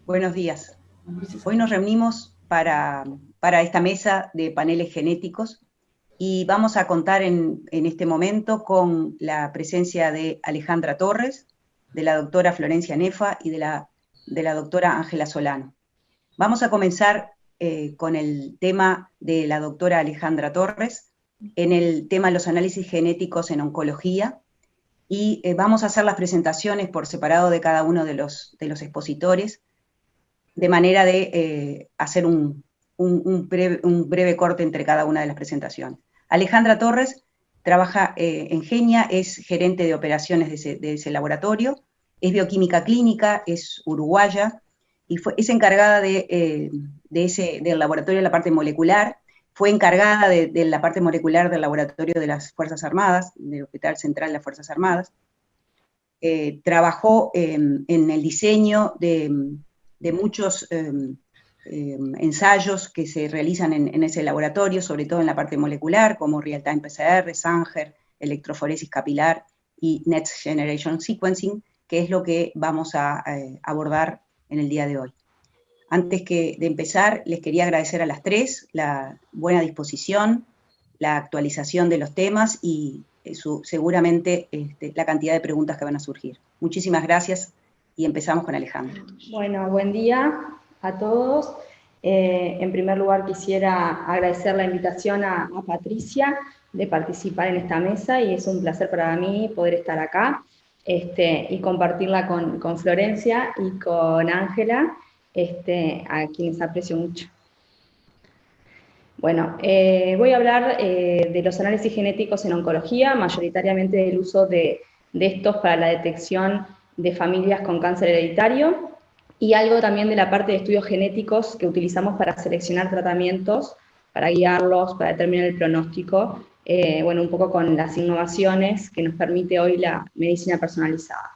Buenos días. Hoy nos reunimos para esta mesa de paneles genéticos y vamos a contar en este momento con la presencia de Alejandra Torres, de la doctora Florencia Nefa y de la doctora Ángela Solano. Vamos a comenzar con el tema de la doctora Alejandra Torres, en el tema de los análisis genéticos en oncología, y vamos a hacer las presentaciones por separado de cada uno de los expositores, de manera de hacer un breve corte entre cada una de las presentaciones. Alejandra Torres trabaja en Genia, es gerente de operaciones de ese laboratorio, es bioquímica clínica, es uruguaya, y es encargada del laboratorio de la parte molecular, fue encargada de la parte molecular del laboratorio de las Fuerzas Armadas, del Hospital Central de las Fuerzas Armadas. Trabajó en el diseño de muchos ensayos que se realizan en ese laboratorio, sobre todo en la parte molecular, como Real-Time PCR, Sanger, electroforesis capilar y Next Generation Sequencing, que es lo que vamos a abordar en el día de hoy. Antes de empezar, les quería agradecer a las tres la buena disposición, la actualización de los temas y seguramente la cantidad de preguntas que van a surgir. Muchísimas gracias y empezamos con Alejandra. Bueno, buen día a todos. En primer lugar quisiera agradecer la invitación a Patricia de participar en esta mesa y es un placer para mí poder estar acá y compartirla con Florencia y con Ángela, a quienes aprecio mucho. Bueno, voy a hablar de los análisis genéticos en oncología, mayoritariamente del uso de estos para la detección de familias con cáncer hereditario y algo también de la parte de estudios genéticos que utilizamos para seleccionar tratamientos, para guiarlos, para determinar el pronóstico, bueno, un poco con las innovaciones que nos permite hoy la medicina personalizada.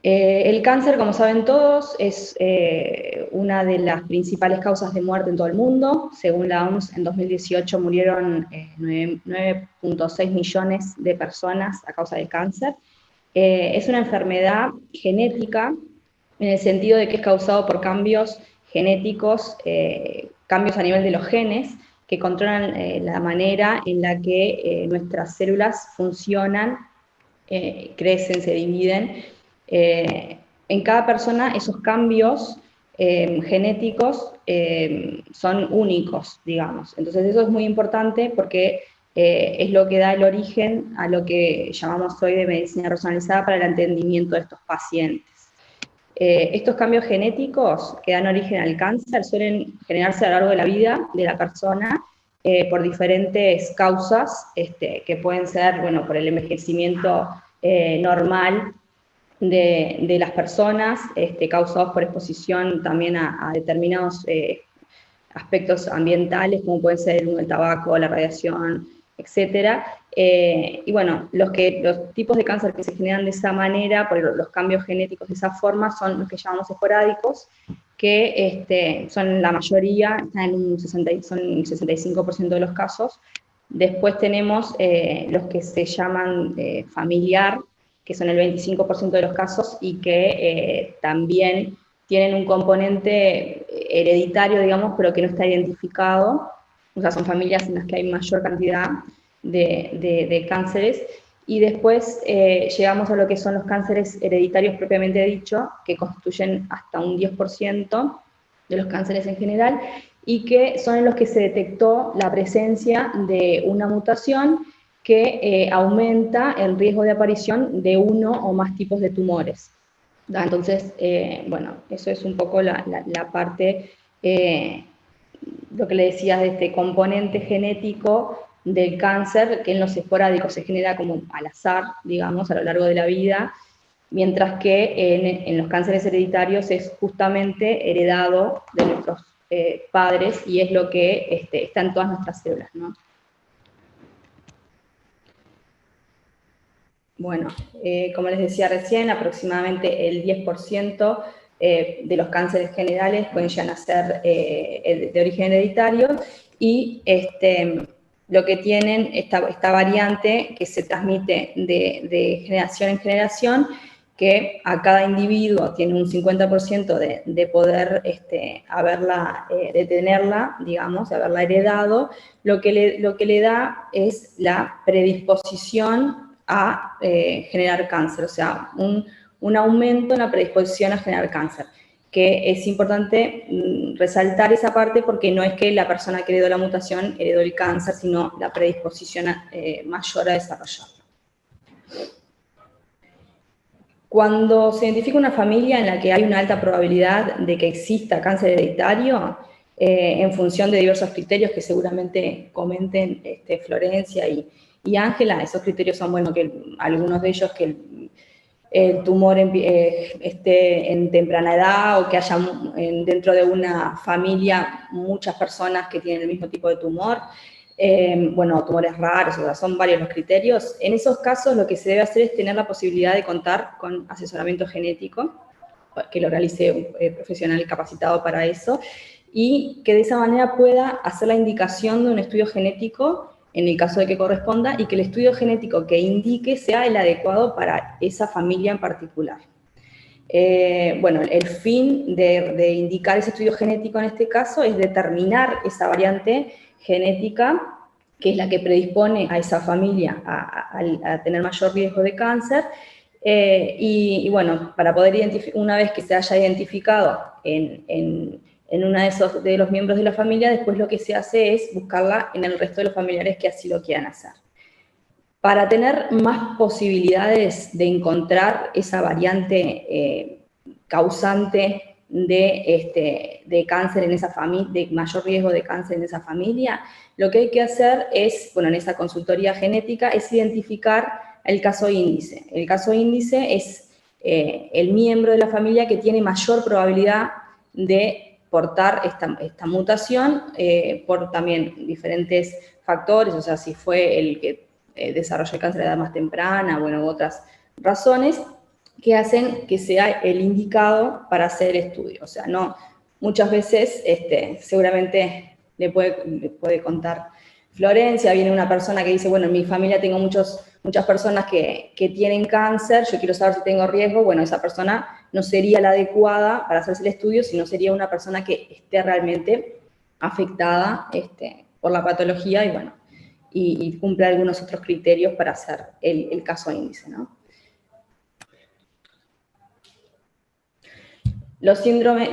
El cáncer, como saben todos, es una de las principales causas de muerte en todo el mundo. Según la OMS, en 2018 murieron 9.6 millones de personas a causa del cáncer. Es una enfermedad genética en el sentido de que es causado por cambios genéticos, cambios a nivel de los genes, que controlan la manera en la que nuestras células funcionan, crecen, se dividen. En cada persona esos cambios genéticos son únicos, digamos. Entonces eso es muy importante porque es lo que da el origen a lo que llamamos hoy de medicina personalizada para el entendimiento de estos pacientes. Estos cambios genéticos que dan origen al cáncer suelen generarse a lo largo de la vida de la persona por diferentes causas, que pueden ser, bueno, por el envejecimiento normal de las personas, causados por exposición también a determinados aspectos ambientales, como pueden ser el tabaco, la radiación, etc. Y bueno, los tipos de cáncer que se generan de esa manera, por los cambios genéticos de esa forma, son los que llamamos esporádicos, que son la mayoría, están en son el 65% de los casos. Después tenemos los que se llaman familiar, que son el 25% de los casos y que también tienen un componente hereditario, digamos, pero que no está identificado. O sea, son familias en las que hay mayor cantidad de cánceres. Y después llegamos a lo que son los cánceres hereditarios propiamente dicho, que constituyen hasta un 10% de los cánceres en general, y que son en los que se detectó la presencia de una mutación que aumenta el riesgo de aparición de uno o más tipos de tumores. Entonces, bueno, eso es un poco la parte, lo que le decía de este componente genético del cáncer, que en los esporádicos se genera como al azar, digamos, a lo largo de la vida, mientras que en los cánceres hereditarios es justamente heredado de nuestros padres y es lo que está en todas nuestras células, ¿no? Bueno, como les decía recién, aproximadamente el 10% de los cánceres generales pueden llegar a ser de origen hereditario y lo que tienen esta variante que se transmite de generación en generación, que a cada individuo tiene un 50% de poder de tenerla, digamos, de haberla heredado, lo que le da es la predisposición a generar cáncer, o sea, un aumento en la predisposición a generar cáncer, que es importante resaltar esa parte porque no es que la persona que heredó la mutación heredó el cáncer, sino la predisposición mayor a desarrollarlo. Cuando se identifica una familia en la que hay una alta probabilidad de que exista cáncer hereditario, en función de diversos criterios que seguramente comenten Florencia y Ángela, esos criterios son, bueno, que algunos de ellos que el tumor esté en temprana edad o que haya dentro de una familia muchas personas que tienen el mismo tipo de tumor, bueno, tumores raros, o sea, son varios los criterios. En esos casos lo que se debe hacer es tener la posibilidad de contar con asesoramiento genético, que lo realice un profesional capacitado para eso, y que de esa manera pueda hacer la indicación de un estudio genético en el caso de que corresponda, y que el estudio genético que indique sea el adecuado para esa familia en particular. Bueno, el fin de indicar ese estudio genético en este caso es determinar esa variante genética que es la que predispone a esa familia a tener mayor riesgo de cáncer, y bueno, para poder identificar, una vez que se haya identificado en uno de los miembros de la familia, después lo que se hace es buscarla en el resto de los familiares que así lo quieran hacer. Para tener más posibilidades de encontrar esa variante causante de cáncer en esa familia, de mayor riesgo de cáncer en esa familia, lo que hay que hacer es, bueno, en esa consultoría genética, es identificar el caso índice. El caso índice es el miembro de la familia que tiene mayor probabilidad de portar esta mutación por también diferentes factores, o sea, si fue el que desarrolló el cáncer a edad más temprana, bueno, u otras razones que hacen que sea el indicado para hacer el estudio. O sea, no, muchas veces seguramente le puede contar Florencia, viene una persona que dice, bueno, en mi familia tengo muchas personas que tienen cáncer, yo quiero saber si tengo riesgo. Bueno, esa persona no sería la adecuada para hacerse el estudio, sino sería una persona que esté realmente afectada por la patología y, bueno, y cumple algunos otros criterios para hacer el caso índice, ¿no? Los síndromes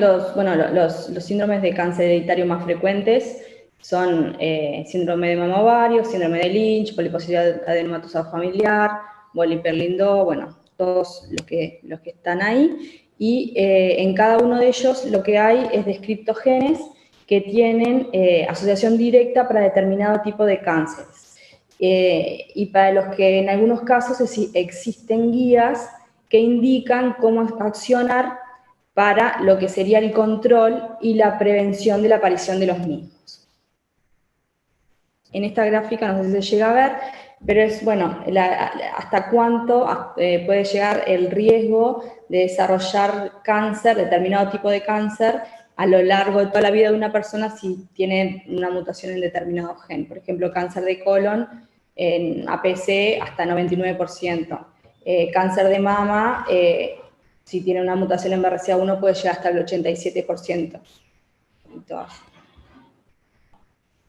de cáncer hereditario más frecuentes son síndrome de mama ovario, síndrome de Lynch, poliposidad adenomatosa familiar, Wöhler-Lindau, bueno, todos los que están ahí. Y en cada uno de ellos lo que hay es descriptogenes que tienen asociación directa para determinado tipo de cánceres. Y para los que en algunos casos existen guías que indican cómo accionar para lo que sería el control y la prevención de la aparición de los mismos. En esta gráfica no sé si se llega a ver, pero es, bueno, hasta cuánto puede llegar el riesgo de desarrollar cáncer, determinado tipo de cáncer, a lo largo de toda la vida de una persona si tiene una mutación en determinado gen. Por ejemplo, cáncer de colon, en APC, hasta 99%. Cáncer de mama, si tiene una mutación en BRCA1 puede llegar hasta el 87%.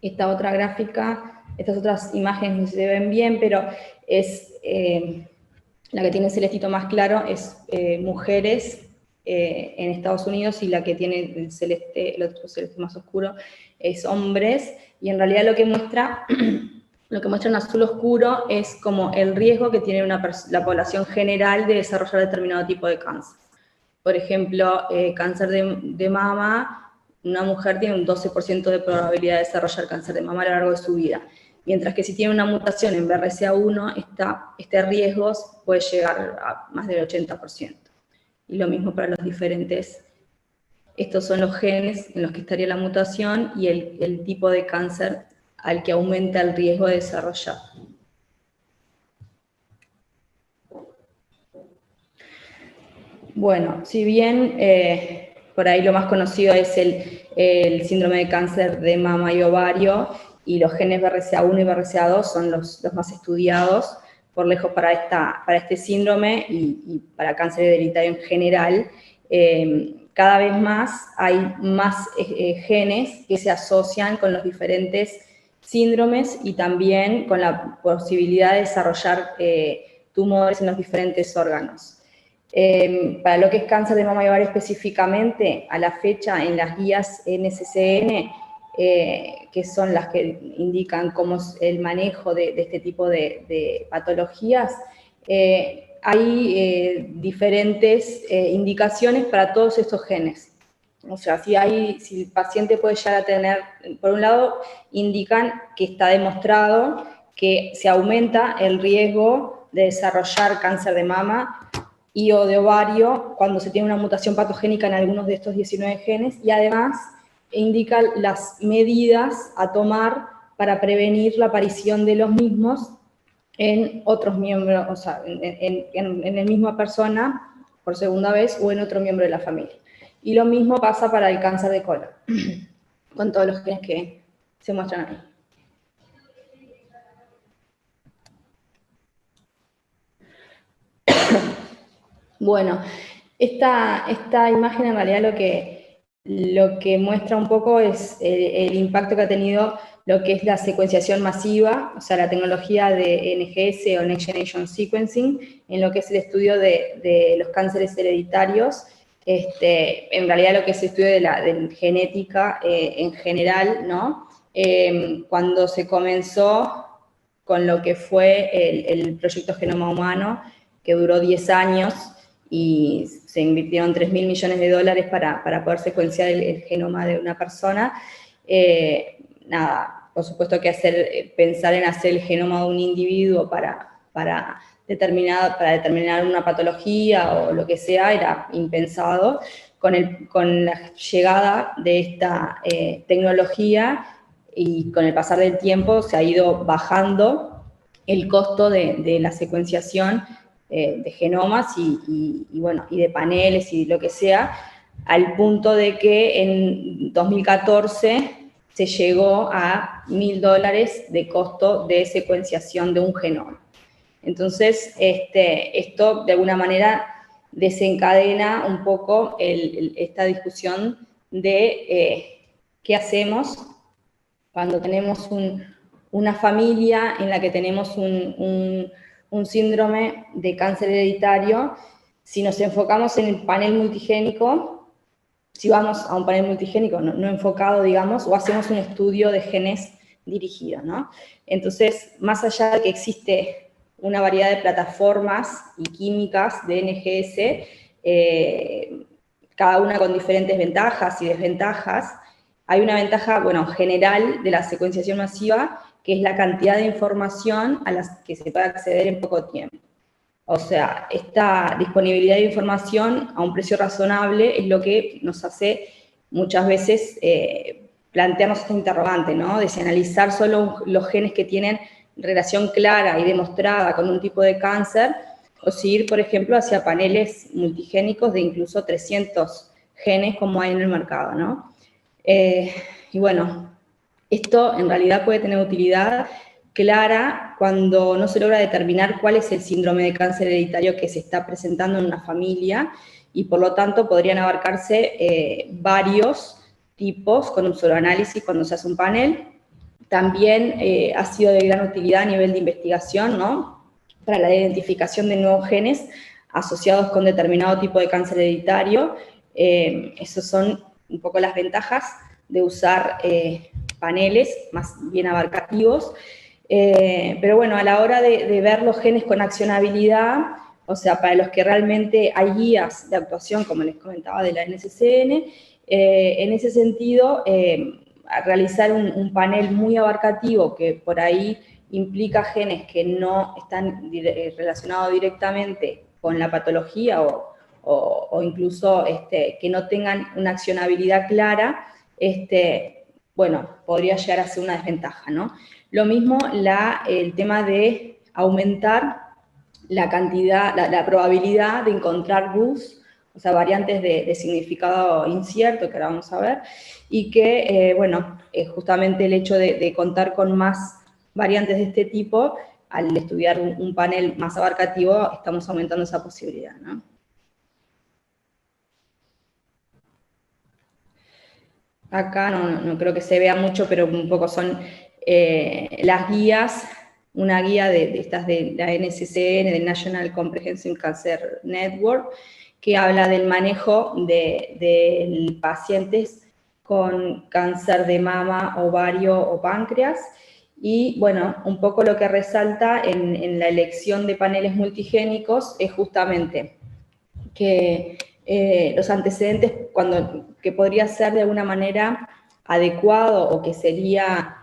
Esta otra gráfica, estas otras imágenes no se ven bien, pero es la que tiene el celestito más claro es mujeres en Estados Unidos, y la que tiene el otro celeste más oscuro es hombres, y en realidad lo que muestra en azul oscuro es como el riesgo que tiene la población general de desarrollar determinado tipo de cáncer. Por ejemplo, cáncer de mama, una mujer tiene un 12% de probabilidad de desarrollar cáncer de mama a lo largo de su vida, mientras que si tiene una mutación en BRCA1, este riesgo puede llegar a más del 80%. Y lo mismo para los diferentes, estos son los genes en los que estaría la mutación y el tipo de cáncer al que aumenta el riesgo de desarrollar. Bueno, si bien por ahí lo más conocido es el síndrome de cáncer de mama y ovario, y los genes BRCA1 y BRCA2 son los más estudiados por lejos para este síndrome y para cáncer hereditario en general. Cada vez más hay más genes que se asocian con los diferentes síndromes y también con la posibilidad de desarrollar tumores en los diferentes órganos. Para lo que es cáncer de mama y ovario específicamente, a la fecha en las guías NCCN, que son las que indican cómo es el manejo de este tipo de patologías, hay diferentes indicaciones para todos estos genes. O sea, si el paciente puede llegar a tener, por un lado, indican que está demostrado que se aumenta el riesgo de desarrollar cáncer de mama y o de ovario cuando se tiene una mutación patogénica en algunos de estos 19 genes, y además indica las medidas a tomar para prevenir la aparición de los mismos en otros miembros, o sea, en la misma persona por segunda vez o en otro miembro de la familia. Y lo mismo pasa para el cáncer de colon, con todos los genes que se muestran ahí. Bueno, esta imagen en realidad lo que muestra un poco es el impacto que ha tenido lo que es la secuenciación masiva, o sea, la tecnología de NGS o Next Generation Sequencing, en lo que es el estudio de los cánceres hereditarios. En realidad lo que es el estudio de genética en general, ¿no? Cuando se comenzó con lo que fue el proyecto Genoma Humano, que duró 10 años, y se invirtieron $3.000 millones para poder secuenciar el genoma de una persona. Nada, por supuesto que pensar en hacer el genoma de un individuo para determinar una patología o lo que sea era impensado. Con la llegada de esta tecnología y con el pasar del tiempo se ha ido bajando el costo de la secuenciación de genomas y de paneles y lo que sea, al punto de que en 2014 se llegó a $1.000 de costo de secuenciación de un genoma. Entonces, esto de alguna manera desencadena un poco esta discusión de qué hacemos cuando tenemos una familia en la que tenemos un síndrome de cáncer hereditario. Si nos enfocamos en el panel multigénico, si vamos a un panel multigénico no enfocado, digamos, o hacemos un estudio de genes dirigido, ¿no? Entonces, más allá de que existe una variedad de plataformas y químicas de NGS, cada una con diferentes ventajas y desventajas, hay una ventaja, general de la secuenciación masiva, que es la cantidad de información a la que se puede acceder en poco tiempo. O sea, esta disponibilidad de información a un precio razonable es lo que nos hace muchas veces plantearnos esta interrogante, ¿no? De si analizar solo los genes que tienen relación clara y demostrada con un tipo de cáncer, o si ir, por ejemplo, hacia paneles multigénicos de incluso 300 genes como hay en el mercado, ¿no? Y bueno, esto en realidad puede tener utilidad clara cuando no se logra determinar cuál es el síndrome de cáncer hereditario que se está presentando en una familia, y por lo tanto podrían abarcarse varios tipos con un solo análisis cuando se hace un panel. También ha sido de gran utilidad a nivel de investigación, ¿no? Para la identificación de nuevos genes asociados con determinado tipo de cáncer hereditario. Esas son un poco las ventajas de usar paneles más bien abarcativos. Pero bueno, a la hora de ver los genes con accionabilidad, o sea, para los que realmente hay guías de actuación, como les comentaba, de la NCCN, en ese sentido, realizar un panel muy abarcativo que por ahí implica genes que no están relacionados directamente con la patología o incluso que no tengan una accionabilidad clara, podría llegar a ser una desventaja, ¿no? Lo mismo el tema de aumentar la cantidad, la probabilidad de encontrar RUS, o sea, variantes de significado incierto, que ahora vamos a ver, y que, justamente el hecho de contar con más variantes de este tipo al estudiar un panel más abarcativo, estamos aumentando esa posibilidad, ¿no? Acá no creo que se vea mucho, pero un poco son las guías, una guía de estas de la NCCN, del National Comprehensive Cancer Network, que habla del manejo de pacientes con cáncer de mama, ovario o páncreas. Y bueno, un poco lo que resalta en la elección de paneles multigénicos es justamente que los antecedentes, que podría ser de alguna manera adecuado o que sería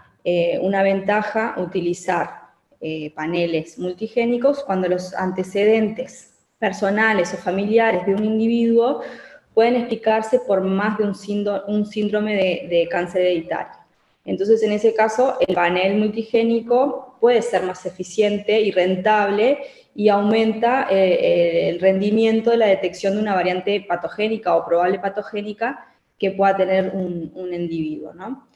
una ventaja utilizar paneles multigénicos cuando los antecedentes personales o familiares de un individuo pueden explicarse por más de un síndrome de cáncer hereditario. Entonces, en ese caso, el panel multigénico puede ser más eficiente y rentable y aumenta el rendimiento de la detección de una variante patogénica o probable patogénica que pueda tener un individuo, ¿no?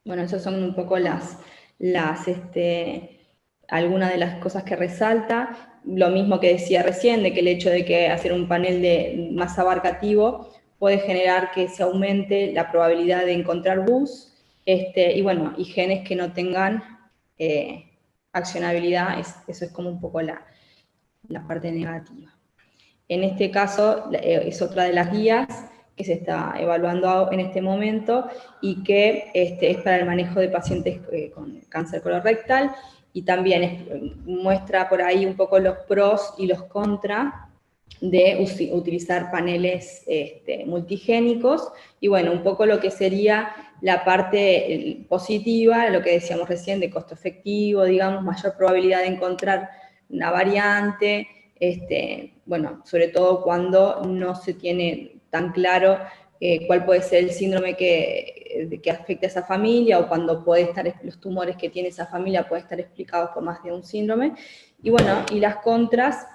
Bueno, esas son un poco algunas de las cosas que resalta. Lo mismo que decía recién, de que el hecho de que hacer un panel más abarcativo puede generar que se aumente la probabilidad de encontrar BUS, y bueno, y genes que no tengan accionabilidad, eso es como un poco la parte negativa. En este caso, es otra de las guías que se está evaluando en este momento y que es para el manejo de pacientes con cáncer colorectal, y también muestra por ahí un poco los pros y los contras de utilizar paneles multigénicos, y bueno, un poco lo que sería la parte positiva, lo que decíamos recién, de costo efectivo, digamos, mayor probabilidad de encontrar una variante, bueno, sobre todo cuando no se tiene tan claro cuál puede ser el síndrome que afecta a esa familia, o cuando los tumores que tiene esa familia pueden estar explicados por más de un síndrome. Y bueno, y las contras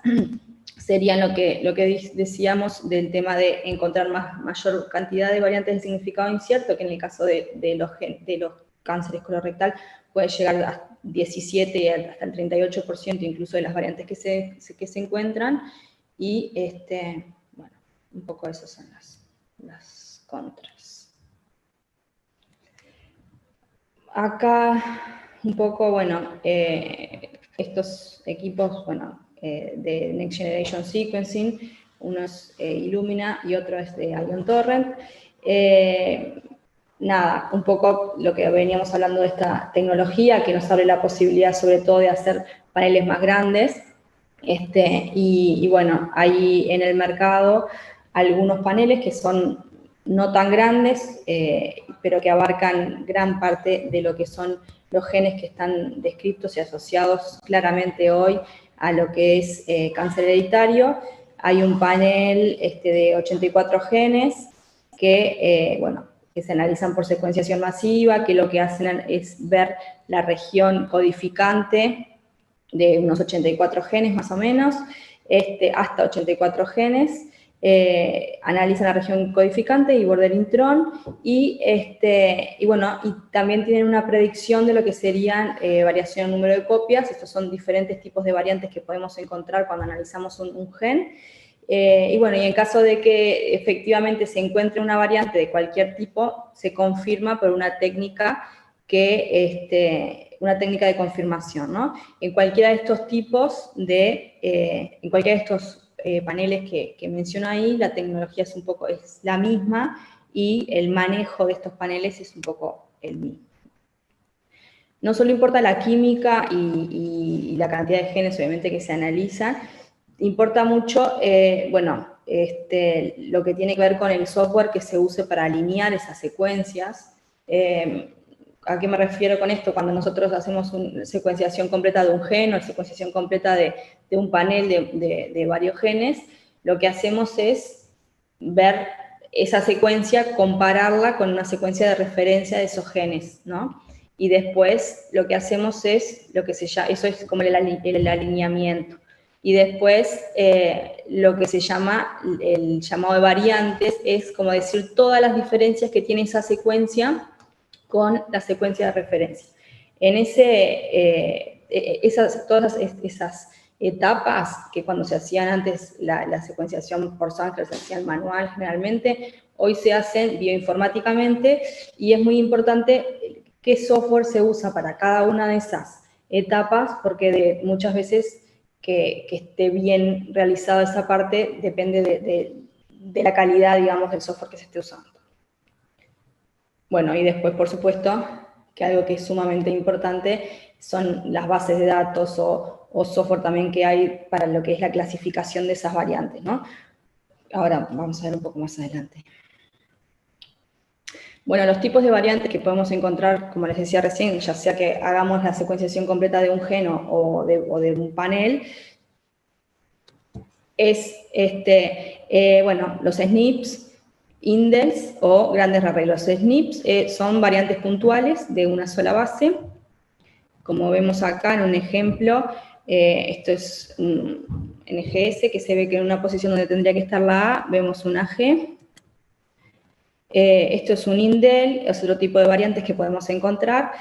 serían lo que decíamos del tema de encontrar mayor cantidad de variantes de significado incierto, que en el caso de los cánceres colorectal puede llegar a 17 y hasta el 38% incluso de las variantes que se encuentran. Y bueno, un poco esas son las contras. Acá un poco, bueno, estos equipos, bueno, de Next Generation Sequencing, uno es Illumina y otro es de Ion Torrent. Nada, un poco lo que veníamos hablando de esta tecnología, que nos abre la posibilidad sobre todo de hacer paneles más grandes. Y bueno, hay en el mercado algunos paneles que son no tan grandes, pero que abarcan gran parte de lo que son los genes que están descritos y asociados claramente hoy a lo que es cáncer hereditario. Hay un panel de 84 genes que, bueno, que se analizan por secuenciación masiva, que lo que hacen es ver la región codificante de unos 84 genes más o menos, hasta 84 genes, analizan la región codificante y border intron, y bueno, y también tienen una predicción de lo que serían variación en número de copias. Estos son diferentes tipos de variantes que podemos encontrar cuando analizamos un gen. Y bueno, y en caso de que efectivamente se encuentre una variante de cualquier tipo, se confirma por una técnica una técnica de confirmación, ¿no? En cualquiera de estos tipos en cualquiera de estos paneles que menciono ahí, la tecnología es la misma, y el manejo de estos paneles es un poco el mismo. No solo importa la química y la cantidad de genes, obviamente, que se analizan, importa mucho, bueno, lo que tiene que ver con el software que se use para alinear esas secuencias. ¿A qué me refiero con esto? Cuando nosotros hacemos una secuenciación completa de un gen o secuenciación completa de un panel de varios genes, lo que hacemos es ver esa secuencia, compararla con una secuencia de referencia de esos genes, ¿no? Y después lo que hacemos es lo que se llama, eso es como el alineamiento. Y después lo que se llama el llamado de variantes es como decir todas las diferencias que tiene esa secuencia con la secuencia de referencia. todas esas etapas que cuando se hacían antes la secuenciación por Sanger se hacían manual generalmente, hoy se hacen bioinformáticamente, y es muy importante qué software se usa para cada una de esas etapas, porque muchas veces que esté bien realizada esa parte depende de la calidad, digamos, del software que se esté usando. Bueno, y después, por supuesto, que algo que es sumamente importante son las bases de datos o software también que hay para lo que es la clasificación de esas variantes, ¿no? Ahora vamos a ver un poco más adelante. Bueno, los tipos de variantes que podemos encontrar, como les decía recién, ya sea que hagamos la secuenciación completa de un geno o de un panel, es, bueno, los SNPs, indels o grandes arreglos. Los SNPs son variantes puntuales de una sola base. Como vemos acá en un ejemplo, esto es un NGS, que se ve que en una posición donde tendría que estar la A, vemos una G. Esto es un indel, es otro tipo de variantes que podemos encontrar,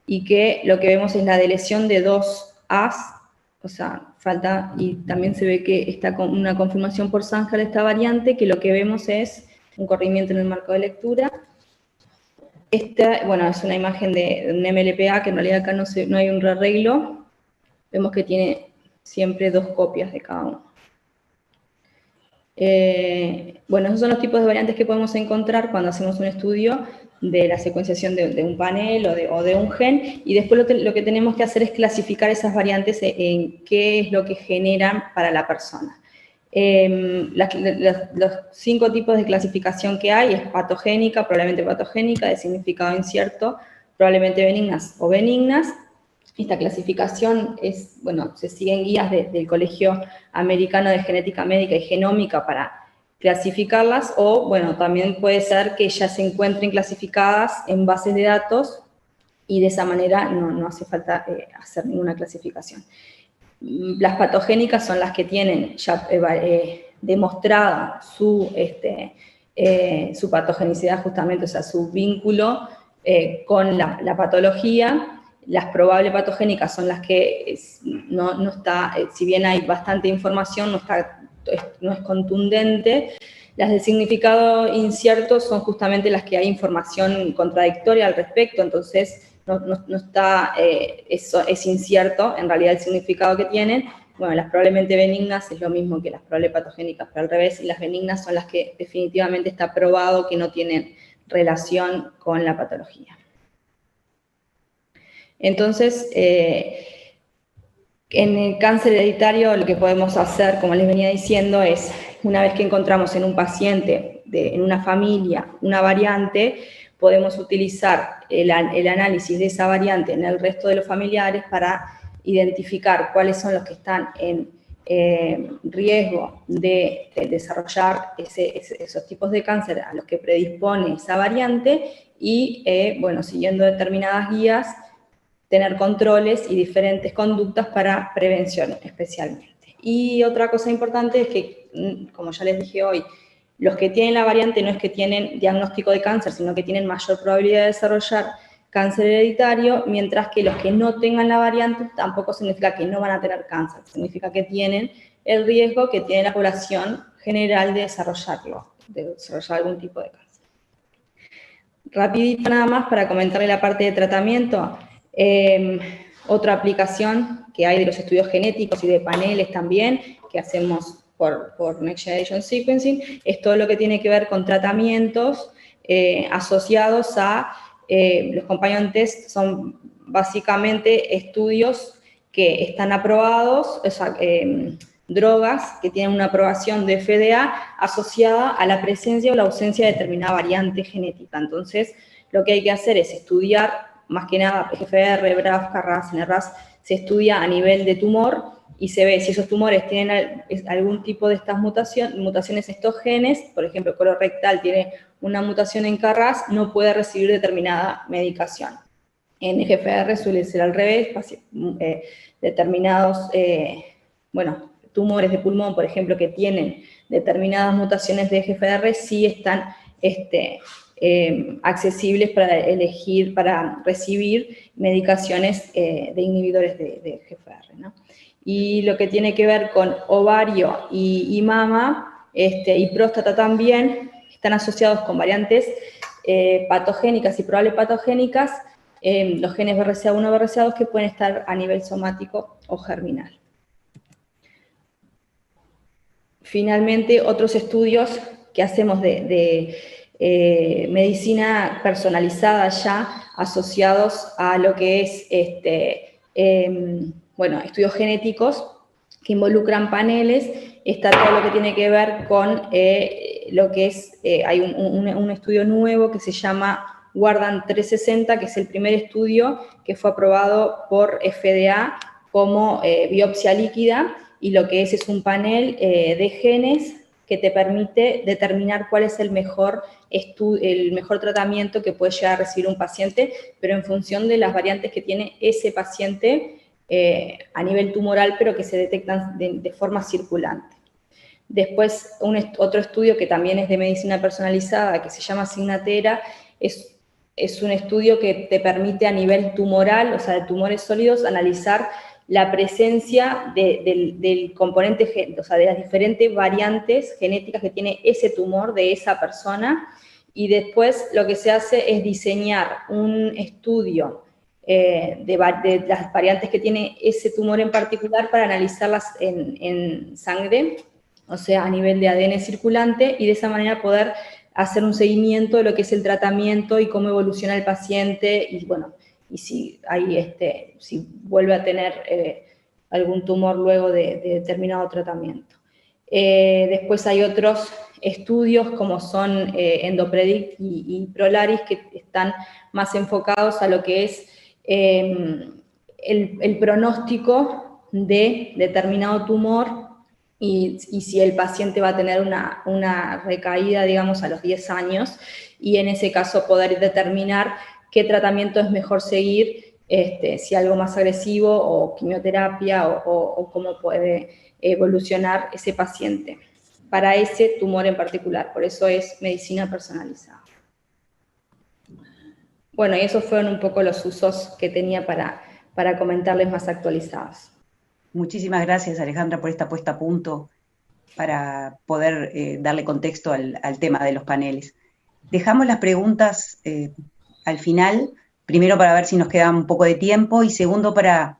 y que lo que vemos es la deleción de dos As, o sea, falta, y también se ve que está con una confirmación por Sanger de esta variante, que lo que vemos es un corrimiento en el marco de lectura. Esta, bueno, es una imagen de un MLPA, que en realidad acá no hay un rearreglo. Vemos que tiene siempre dos copias de cada uno. Bueno, esos son los tipos de variantes que podemos encontrar cuando hacemos un estudio de la secuenciación de un panel o de un gen, y después lo que tenemos que hacer es clasificar esas variantes en qué es lo que generan para la persona. Los 5 tipos de clasificación que hay es patogénica, probablemente patogénica, de significado incierto, probablemente benignas o benignas. Esta clasificación es, bueno, se siguen guías del Colegio Americano de Genética Médica y Genómica para clasificarlas, o, bueno, también puede ser que ya se encuentren clasificadas en bases de datos, y de esa manera no hace falta hacer ninguna clasificación. Las patogénicas son las que tienen ya demostrada su patogenicidad, justamente, o sea, su vínculo con la patología. Las probables patogénicas son las que no está, si bien hay bastante información, no es contundente. Las de significado incierto son justamente las que hay información contradictoria al respecto, entonces no está, es incierto en realidad el significado que tienen. Bueno, las probablemente benignas es lo mismo que las probable patogénicas, pero al revés, y las benignas son las que definitivamente está probado que no tienen relación con la patología. Entonces, en el cáncer hereditario lo que podemos hacer, como les venía diciendo, es, una vez que encontramos en un paciente, en una familia, una variante, podemos utilizar el análisis de esa variante en el resto de los familiares para identificar cuáles son los que están en riesgo de desarrollar esos tipos de cáncer a los que predispone esa variante, y, bueno, siguiendo determinadas guías, tener controles y diferentes conductas para prevención especialmente. Y otra cosa importante es que, como ya les dije hoy, los que tienen la variante no es que tienen diagnóstico de cáncer, sino que tienen mayor probabilidad de desarrollar cáncer hereditario, mientras que los que no tengan la variante tampoco significa que no van a tener cáncer, significa que tienen el riesgo que tiene la población general de desarrollarlo, de desarrollar algún tipo de cáncer. Rapidito nada más para comentarle la parte de tratamiento. Otra aplicación que hay de los estudios genéticos y de paneles también, que hacemos por Next Generation Sequencing, es todo lo que tiene que ver con tratamientos asociados a los companion tests. Son básicamente estudios que están aprobados, o sea, drogas que tienen una aprobación de FDA asociada a la presencia o la ausencia de determinada variante genética. Entonces, lo que hay que hacer es estudiar, más que nada, GFR, BRAF, KRAS, NRAS, se estudia a nivel de tumor y se ve si esos tumores tienen algún tipo de estas mutaciones, estos genes. Por ejemplo, el colorectal tiene una mutación en KRAS, no puede recibir determinada medicación. En GFR suele ser al revés, determinados, bueno, tumores de pulmón, por ejemplo, que tienen determinadas mutaciones de GFR, sí están accesibles para elegir, para recibir medicaciones de inhibidores de GFR, ¿no? Y lo que tiene que ver con ovario y mama, y próstata también, están asociados con variantes patogénicas y probables patogénicas, los genes BRCA1 y BRCA2 que pueden estar a nivel somático o germinal. Finalmente, otros estudios que hacemos de medicina personalizada ya asociados a lo que es estudios genéticos que involucran paneles, está todo lo que tiene que ver con lo que es, hay un estudio nuevo que se llama Guardan 360, que es el primer estudio que fue aprobado por FDA como biopsia líquida, y lo que es un panel de genes que te permite determinar cuál es el mejor tratamiento que puede llegar a recibir un paciente, pero en función de las variantes que tiene ese paciente a nivel tumoral, pero que se detectan de forma circulante. Después, otro estudio que también es de medicina personalizada, que se llama Signatera, es un estudio que te permite a nivel tumoral, o sea, de tumores sólidos, analizar la presencia del componente, o sea, de las diferentes variantes genéticas que tiene ese tumor de esa persona, y después lo que se hace es diseñar un estudio de las variantes que tiene ese tumor en particular para analizarlas en sangre, o sea, a nivel de ADN circulante, y de esa manera poder hacer un seguimiento de lo que es el tratamiento y cómo evoluciona el paciente, y bueno, y si vuelve a tener algún tumor luego de determinado tratamiento. Después hay otros estudios como son Endopredict y Prolaris, que están más enfocados a lo que es el pronóstico de determinado tumor y si el paciente va a tener una recaída, digamos, a los 10 años, y en ese caso poder determinar qué tratamiento es mejor seguir, si algo más agresivo o quimioterapia o cómo puede evolucionar ese paciente para ese tumor en particular. Por eso es medicina personalizada. Bueno, y esos fueron un poco los usos que tenía para comentarles más actualizados. Muchísimas gracias, Alejandra, por esta puesta a punto para poder darle contexto al tema de los paneles. Dejamos las preguntas al final, primero para ver si nos queda un poco de tiempo, y segundo para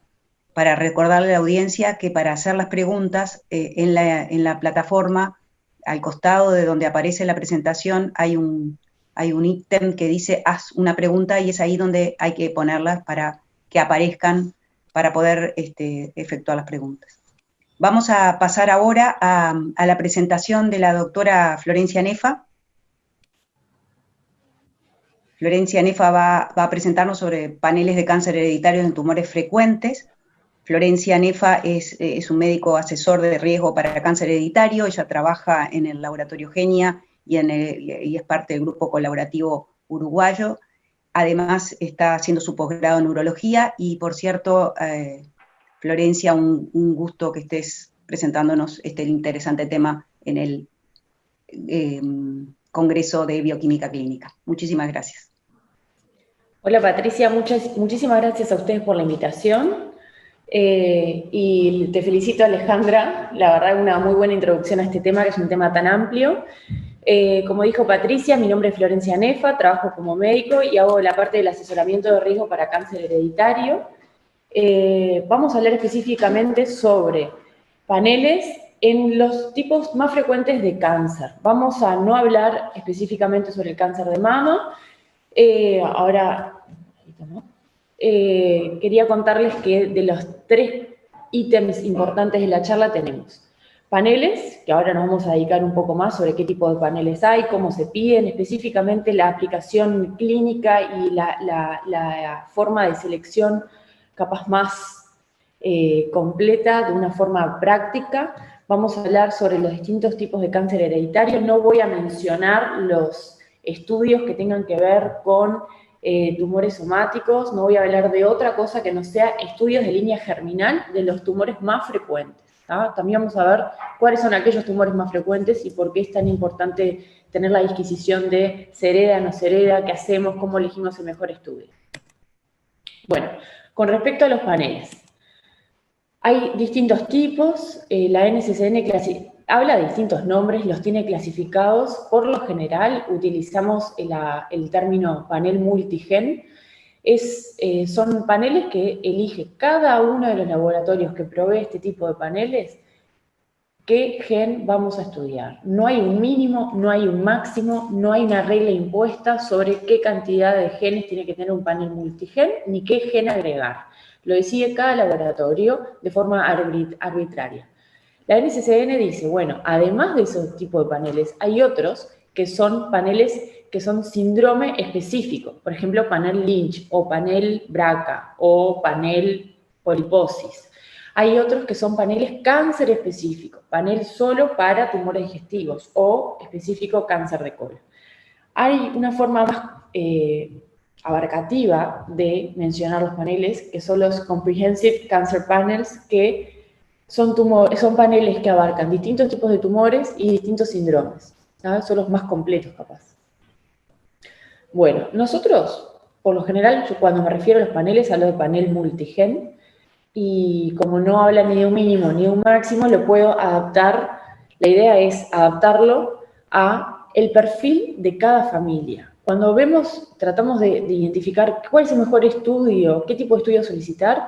recordarle a la audiencia que para hacer las preguntas en la plataforma, al costado de donde aparece la presentación, hay un ítem que dice haz una pregunta, y es ahí donde hay que ponerlas para que aparezcan, para poder efectuar las preguntas. Vamos a pasar ahora a la presentación de la doctora Florencia Nefa. Florencia Nefa va a presentarnos sobre paneles de cáncer hereditario en tumores frecuentes. Florencia Nefa es un médico asesor de riesgo para cáncer hereditario. Ella trabaja en el laboratorio Genia y es parte del grupo colaborativo uruguayo. Además, está haciendo su posgrado en urología. Y, por cierto, Florencia, un gusto que estés presentándonos este interesante tema en el Congreso de Bioquímica Clínica. Muchísimas gracias. Hola Patricia, muchísimas gracias a ustedes por la invitación. Y te felicito, Alejandra, la verdad una muy buena introducción a este tema, que es un tema tan amplio. Como dijo Patricia, mi nombre es Florencia Nefa, trabajo como médico y hago la parte del asesoramiento de riesgo para cáncer hereditario. Vamos a hablar específicamente sobre paneles en los tipos más frecuentes de cáncer. Vamos a no hablar específicamente sobre el cáncer de mama. Quería contarles que de los 3 ítems importantes de la charla tenemos paneles, que ahora nos vamos a dedicar un poco más sobre qué tipo de paneles hay, cómo se piden, específicamente la aplicación clínica y la forma de selección capaz más completa, de una forma práctica. Vamos a hablar sobre los distintos tipos de cáncer hereditario. No voy a mencionar los estudios que tengan que ver con tumores somáticos, no voy a hablar de otra cosa que no sea estudios de línea germinal de los tumores más frecuentes. ¿tá? También vamos a ver cuáles son aquellos tumores más frecuentes y por qué es tan importante tener la disquisición de se hereda, no se hereda, qué hacemos, cómo elegimos el mejor estudio. Bueno, con respecto a los paneles, hay distintos tipos, la NCCN habla de distintos nombres, los tiene clasificados. Por lo general utilizamos el término panel multigen. Son paneles que elige cada uno de los laboratorios que provee este tipo de paneles qué gen vamos a estudiar. No hay un mínimo, no hay un máximo, no hay una regla impuesta sobre qué cantidad de genes tiene que tener un panel multigen, ni qué gen agregar. Lo decide cada laboratorio de forma arbitraria. La NCCN dice, bueno, además de esos tipos de paneles, hay otros que son paneles que son síndrome específico. Por ejemplo, panel Lynch, o panel BRCA, o panel poliposis. Hay otros que son paneles cáncer específicos, panel solo para tumores digestivos o específico cáncer de colon. Hay una forma más abarcativa de mencionar los paneles, que son los Comprehensive Cancer Panels, que son paneles que abarcan distintos tipos de tumores y distintos síndromes. ¿Sabes? Son los más completos, capaz. Bueno, nosotros, por lo general, cuando me refiero a los paneles, hablo de panel multigen, y como no habla ni de un mínimo ni de un máximo, lo puedo adaptar. La idea es adaptarlo a el perfil de cada familia. Cuando tratamos de identificar cuál es el mejor estudio, qué tipo de estudio solicitar,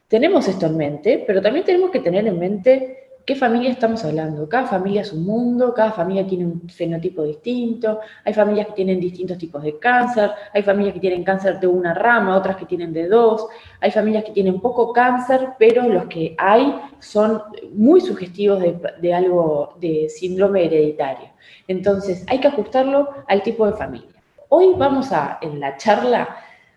tenemos esto en mente, pero también tenemos que tener en mente qué familia estamos hablando. Cada familia es un mundo, cada familia tiene un fenotipo distinto, hay familias que tienen distintos tipos de cáncer, hay familias que tienen cáncer de una rama, otras que tienen de dos, hay familias que tienen poco cáncer, pero los que hay son muy sugestivos de algo de síndrome hereditario. Entonces, hay que ajustarlo al tipo de familia. Hoy vamos en la charla,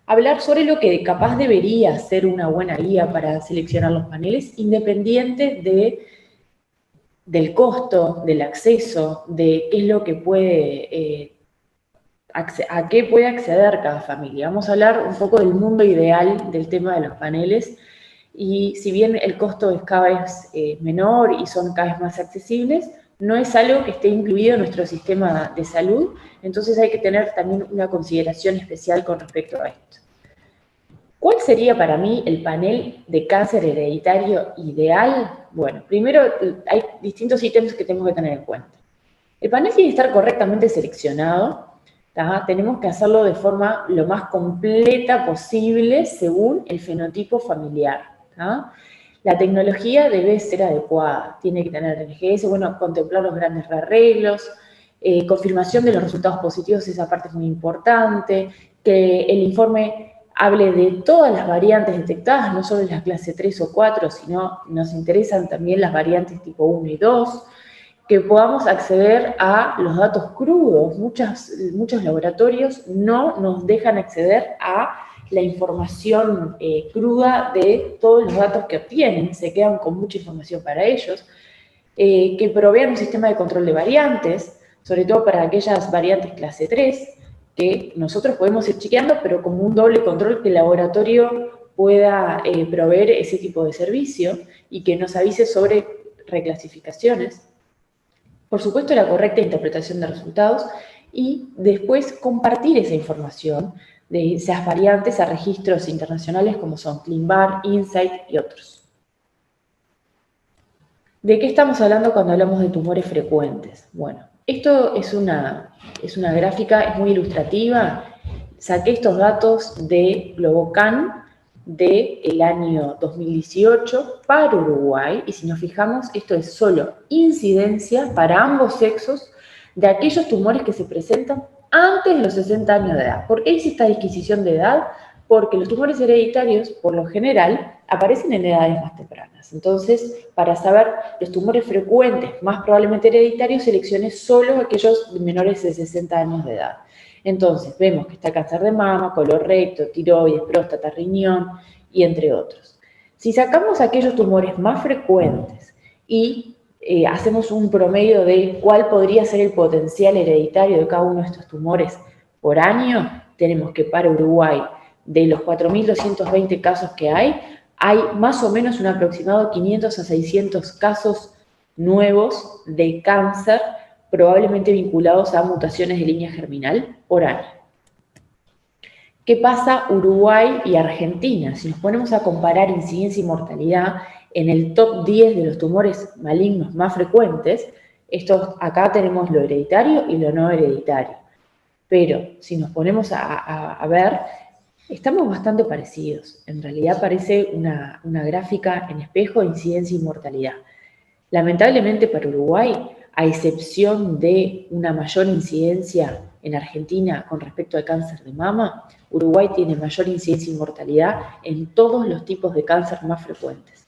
hablar sobre lo que capaz debería ser una buena guía para seleccionar los paneles, independiente del costo, del acceso, de qué es lo que a qué puede acceder cada familia. Vamos a hablar un poco del mundo ideal del tema de los paneles, y si bien el costo es cada vez menor y son cada vez más accesibles, no es algo que esté incluido en nuestro sistema de salud, entonces hay que tener también una consideración especial con respecto a esto. ¿Cuál sería para mí el panel de cáncer hereditario ideal? Bueno, primero hay distintos ítems que tenemos que tener en cuenta. El panel tiene que estar correctamente seleccionado, ¿tá? Tenemos que hacerlo de forma lo más completa posible según el fenotipo familiar, ¿tá? La tecnología debe ser adecuada, tiene que tener NGS, bueno, contemplar los grandes rearreglos, confirmación de los resultados positivos, esa parte es muy importante, que el informe hable de todas las variantes detectadas, no solo las clase 3 o 4, sino nos interesan también las variantes tipo 1 y 2, que podamos acceder a los datos crudos. Muchos laboratorios no nos dejan acceder a la información cruda de todos los datos que obtienen, se quedan con mucha información para ellos, que provean un sistema de control de variantes, sobre todo para aquellas variantes clase 3, que nosotros podemos ir chequeando, pero como un doble control que el laboratorio pueda proveer ese tipo de servicio y que nos avise sobre reclasificaciones. Por supuesto, la correcta interpretación de resultados y después compartir esa información de esas variantes a registros internacionales como son ClinVar, Insight y otros. ¿De qué estamos hablando cuando hablamos de tumores frecuentes? Bueno, esto es una gráfica, es muy ilustrativa. Saqué estos datos de Globocan del año 2018 para Uruguay, y si nos fijamos, esto es solo incidencia para ambos sexos de aquellos tumores que se presentan antes de los 60 años de edad. ¿Por qué hice esta disquisición de edad? Porque los tumores hereditarios, por lo general, aparecen en edades más tempranas. Entonces, para saber los tumores frecuentes, más probablemente hereditarios, seleccioné solo aquellos menores de 60 años de edad. Entonces, vemos que está cáncer de mama, colorecto, tiroides, próstata, riñón, y entre otros. Si sacamos aquellos tumores más frecuentes y hacemos un promedio de cuál podría ser el potencial hereditario de cada uno de estos tumores por año, tenemos que para Uruguay, de los 4.220 casos que hay hay más o menos un aproximado 500 a 600 casos nuevos de cáncer, probablemente vinculados a mutaciones de línea germinal por año. ¿Qué pasa Uruguay y Argentina? Si nos ponemos a comparar incidencia y mortalidad en el top 10 de los tumores malignos más frecuentes, acá tenemos lo hereditario y lo no hereditario. Pero si nos ponemos a ver, estamos bastante parecidos. En realidad parece una gráfica en espejo de incidencia y mortalidad. Lamentablemente para Uruguay, a excepción de una mayor incidencia en Argentina con respecto al cáncer de mama, Uruguay tiene mayor incidencia y mortalidad en todos los tipos de cáncer más frecuentes.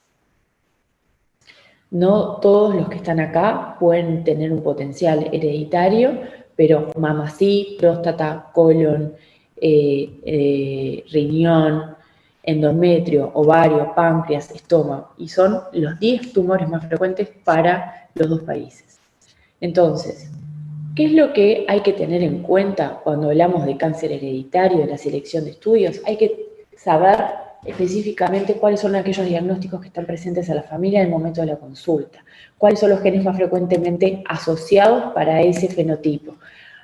No todos los que están acá pueden tener un potencial hereditario, pero mama sí, próstata, colon, riñón, endometrio, ovario, páncreas, estómago, y son los 10 tumores más frecuentes para los dos países. Entonces, ¿qué es lo que hay que tener en cuenta cuando hablamos de cáncer hereditario, de la selección de estudios? Hay que saber específicamente cuáles son aquellos diagnósticos que están presentes a la familia en el momento de la consulta, cuáles son los genes más frecuentemente asociados para ese fenotipo.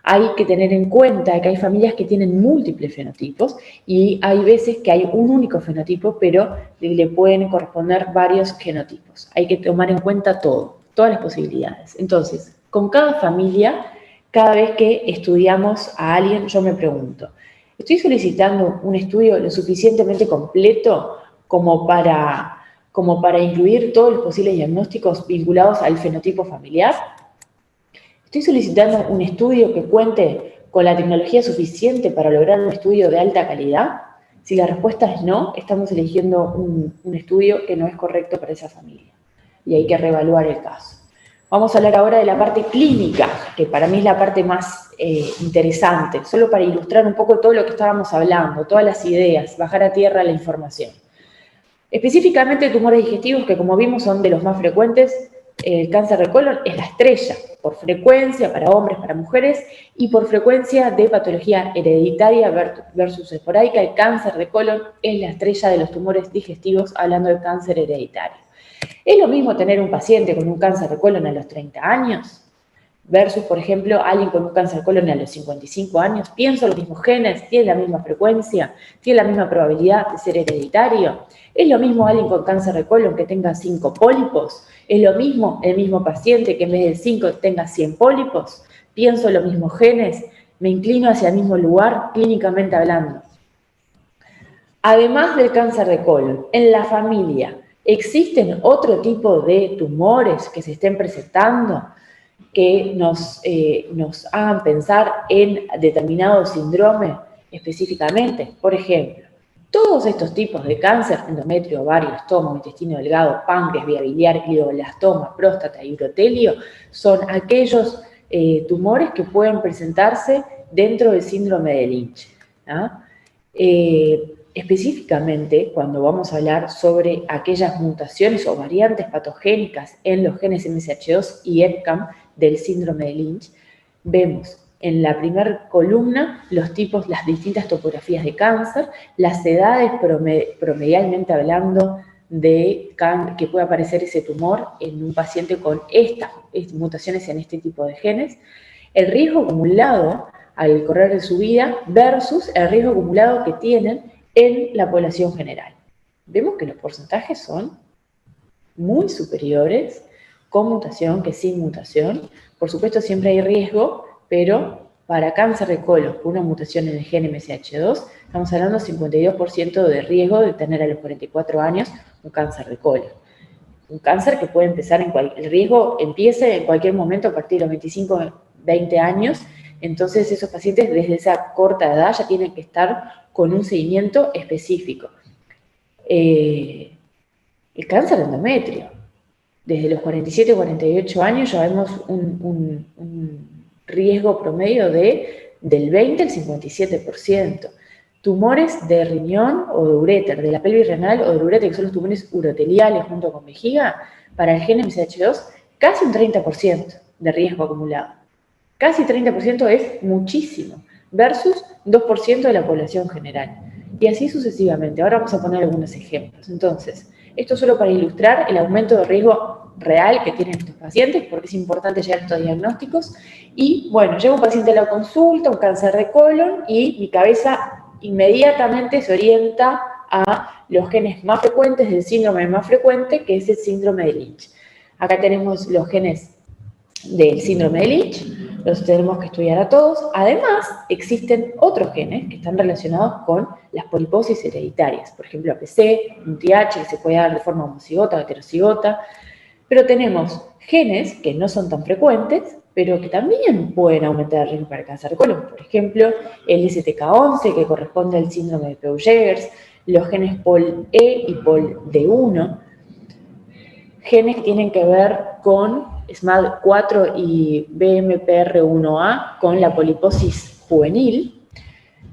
Hay que tener en cuenta que hay familias que tienen múltiples fenotipos y hay veces que hay un único fenotipo, pero le pueden corresponder varios genotipos. Hay que tomar en cuenta todas las posibilidades. Entonces, con cada familia, cada vez que estudiamos a alguien, yo me pregunto, ¿estoy solicitando un estudio lo suficientemente completo como para incluir todos los posibles diagnósticos vinculados al fenotipo familiar? ¿Estoy solicitando un estudio que cuente con la tecnología suficiente para lograr un estudio de alta calidad? Si la respuesta es no, estamos eligiendo un estudio que no es correcto para esa familia y hay que reevaluar el caso. Vamos a hablar ahora de la parte clínica, que para mí es la parte más interesante, solo para ilustrar un poco todo lo que estábamos hablando, todas las ideas, bajar a tierra la información. Específicamente tumores digestivos, que como vimos son de los más frecuentes. El cáncer de colon es la estrella, por frecuencia para hombres, para mujeres, y por frecuencia de patología hereditaria versus esporádica. El cáncer de colon es la estrella de los tumores digestivos, hablando de cáncer hereditario. ¿Es lo mismo tener un paciente con un cáncer de colon a los 30 años versus, por ejemplo, alguien con un cáncer de colon a los 55 años? ¿Pienso los mismos genes? ¿Tiene la misma frecuencia? ¿Tiene la misma probabilidad de ser hereditario? ¿Es lo mismo alguien con cáncer de colon que tenga 5 pólipos? ¿Es lo mismo el mismo paciente que en vez de 5 tenga 100 pólipos? ¿Pienso los mismos genes? ¿Me inclino hacia el mismo lugar, clínicamente hablando? Además del cáncer de colon, en la familia, ¿existen otro tipo de tumores que se estén presentando que nos hagan pensar en determinado síndrome específicamente? Por ejemplo, todos estos tipos de cáncer, endometrio, ovario, estómago, intestino delgado, páncreas, vía biliar, glioblastoma, próstata y urotelio, son aquellos tumores que pueden presentarse dentro del síndrome de Lynch, ¿no? Específicamente, cuando vamos a hablar sobre aquellas mutaciones o variantes patogénicas en los genes MSH2 y EpCAM del síndrome de Lynch, vemos en la primera columna los tipos, las distintas topografías de cáncer, las edades promedialmente hablando de que puede aparecer ese tumor en un paciente con estas mutaciones en este tipo de genes, el riesgo acumulado al correr de su vida versus el riesgo acumulado que tienen en la población general. Vemos que los porcentajes son muy superiores con mutación que sin mutación. Por supuesto siempre hay riesgo, pero para cáncer de colon con una mutación en el gen MSH2, estamos hablando de 52% de riesgo de tener a los 44 años un cáncer de colon. Un cáncer que puede empezar el riesgo empieza en cualquier momento a partir de los 25, 20 años. Entonces esos pacientes desde esa corta edad ya tienen que estar con un seguimiento específico. El cáncer de endometrio, desde los 47 o 48 años ya vemos un riesgo promedio del 20 al 57%. Tumores de riñón o de uréter, de la pelvis renal o del uréter, que son los tumores uroteliales junto con vejiga, para el gen MSH2, casi un 30% de riesgo acumulado. Casi 30% es muchísimo, versus 2% de la población general. y así sucesivamente. Ahora vamos a poner algunos ejemplos. Entonces, esto solo para ilustrar el aumento de riesgo real que tienen estos pacientes, porque es importante llegar a estos diagnósticos. Y bueno, llega un paciente a la consulta, un cáncer de colon, y mi cabeza inmediatamente se orienta a los genes más frecuentes del síndrome más frecuente, que es el síndrome de Lynch. Acá tenemos los genes del síndrome de Lynch, los tenemos que estudiar a todos. Además, existen otros genes que están relacionados con las poliposis hereditarias, por ejemplo, APC, un TH que se puede dar de forma homocigota o heterocigota, pero tenemos genes que no son tan frecuentes, pero que también pueden aumentar el riesgo para el cáncer de colon. Por ejemplo, el STK11, que corresponde al síndrome de Peutz-Jeghers, los genes POL-E y POL-D1, genes que tienen que ver con SMAD4 y BMPR1A, con la poliposis juvenil.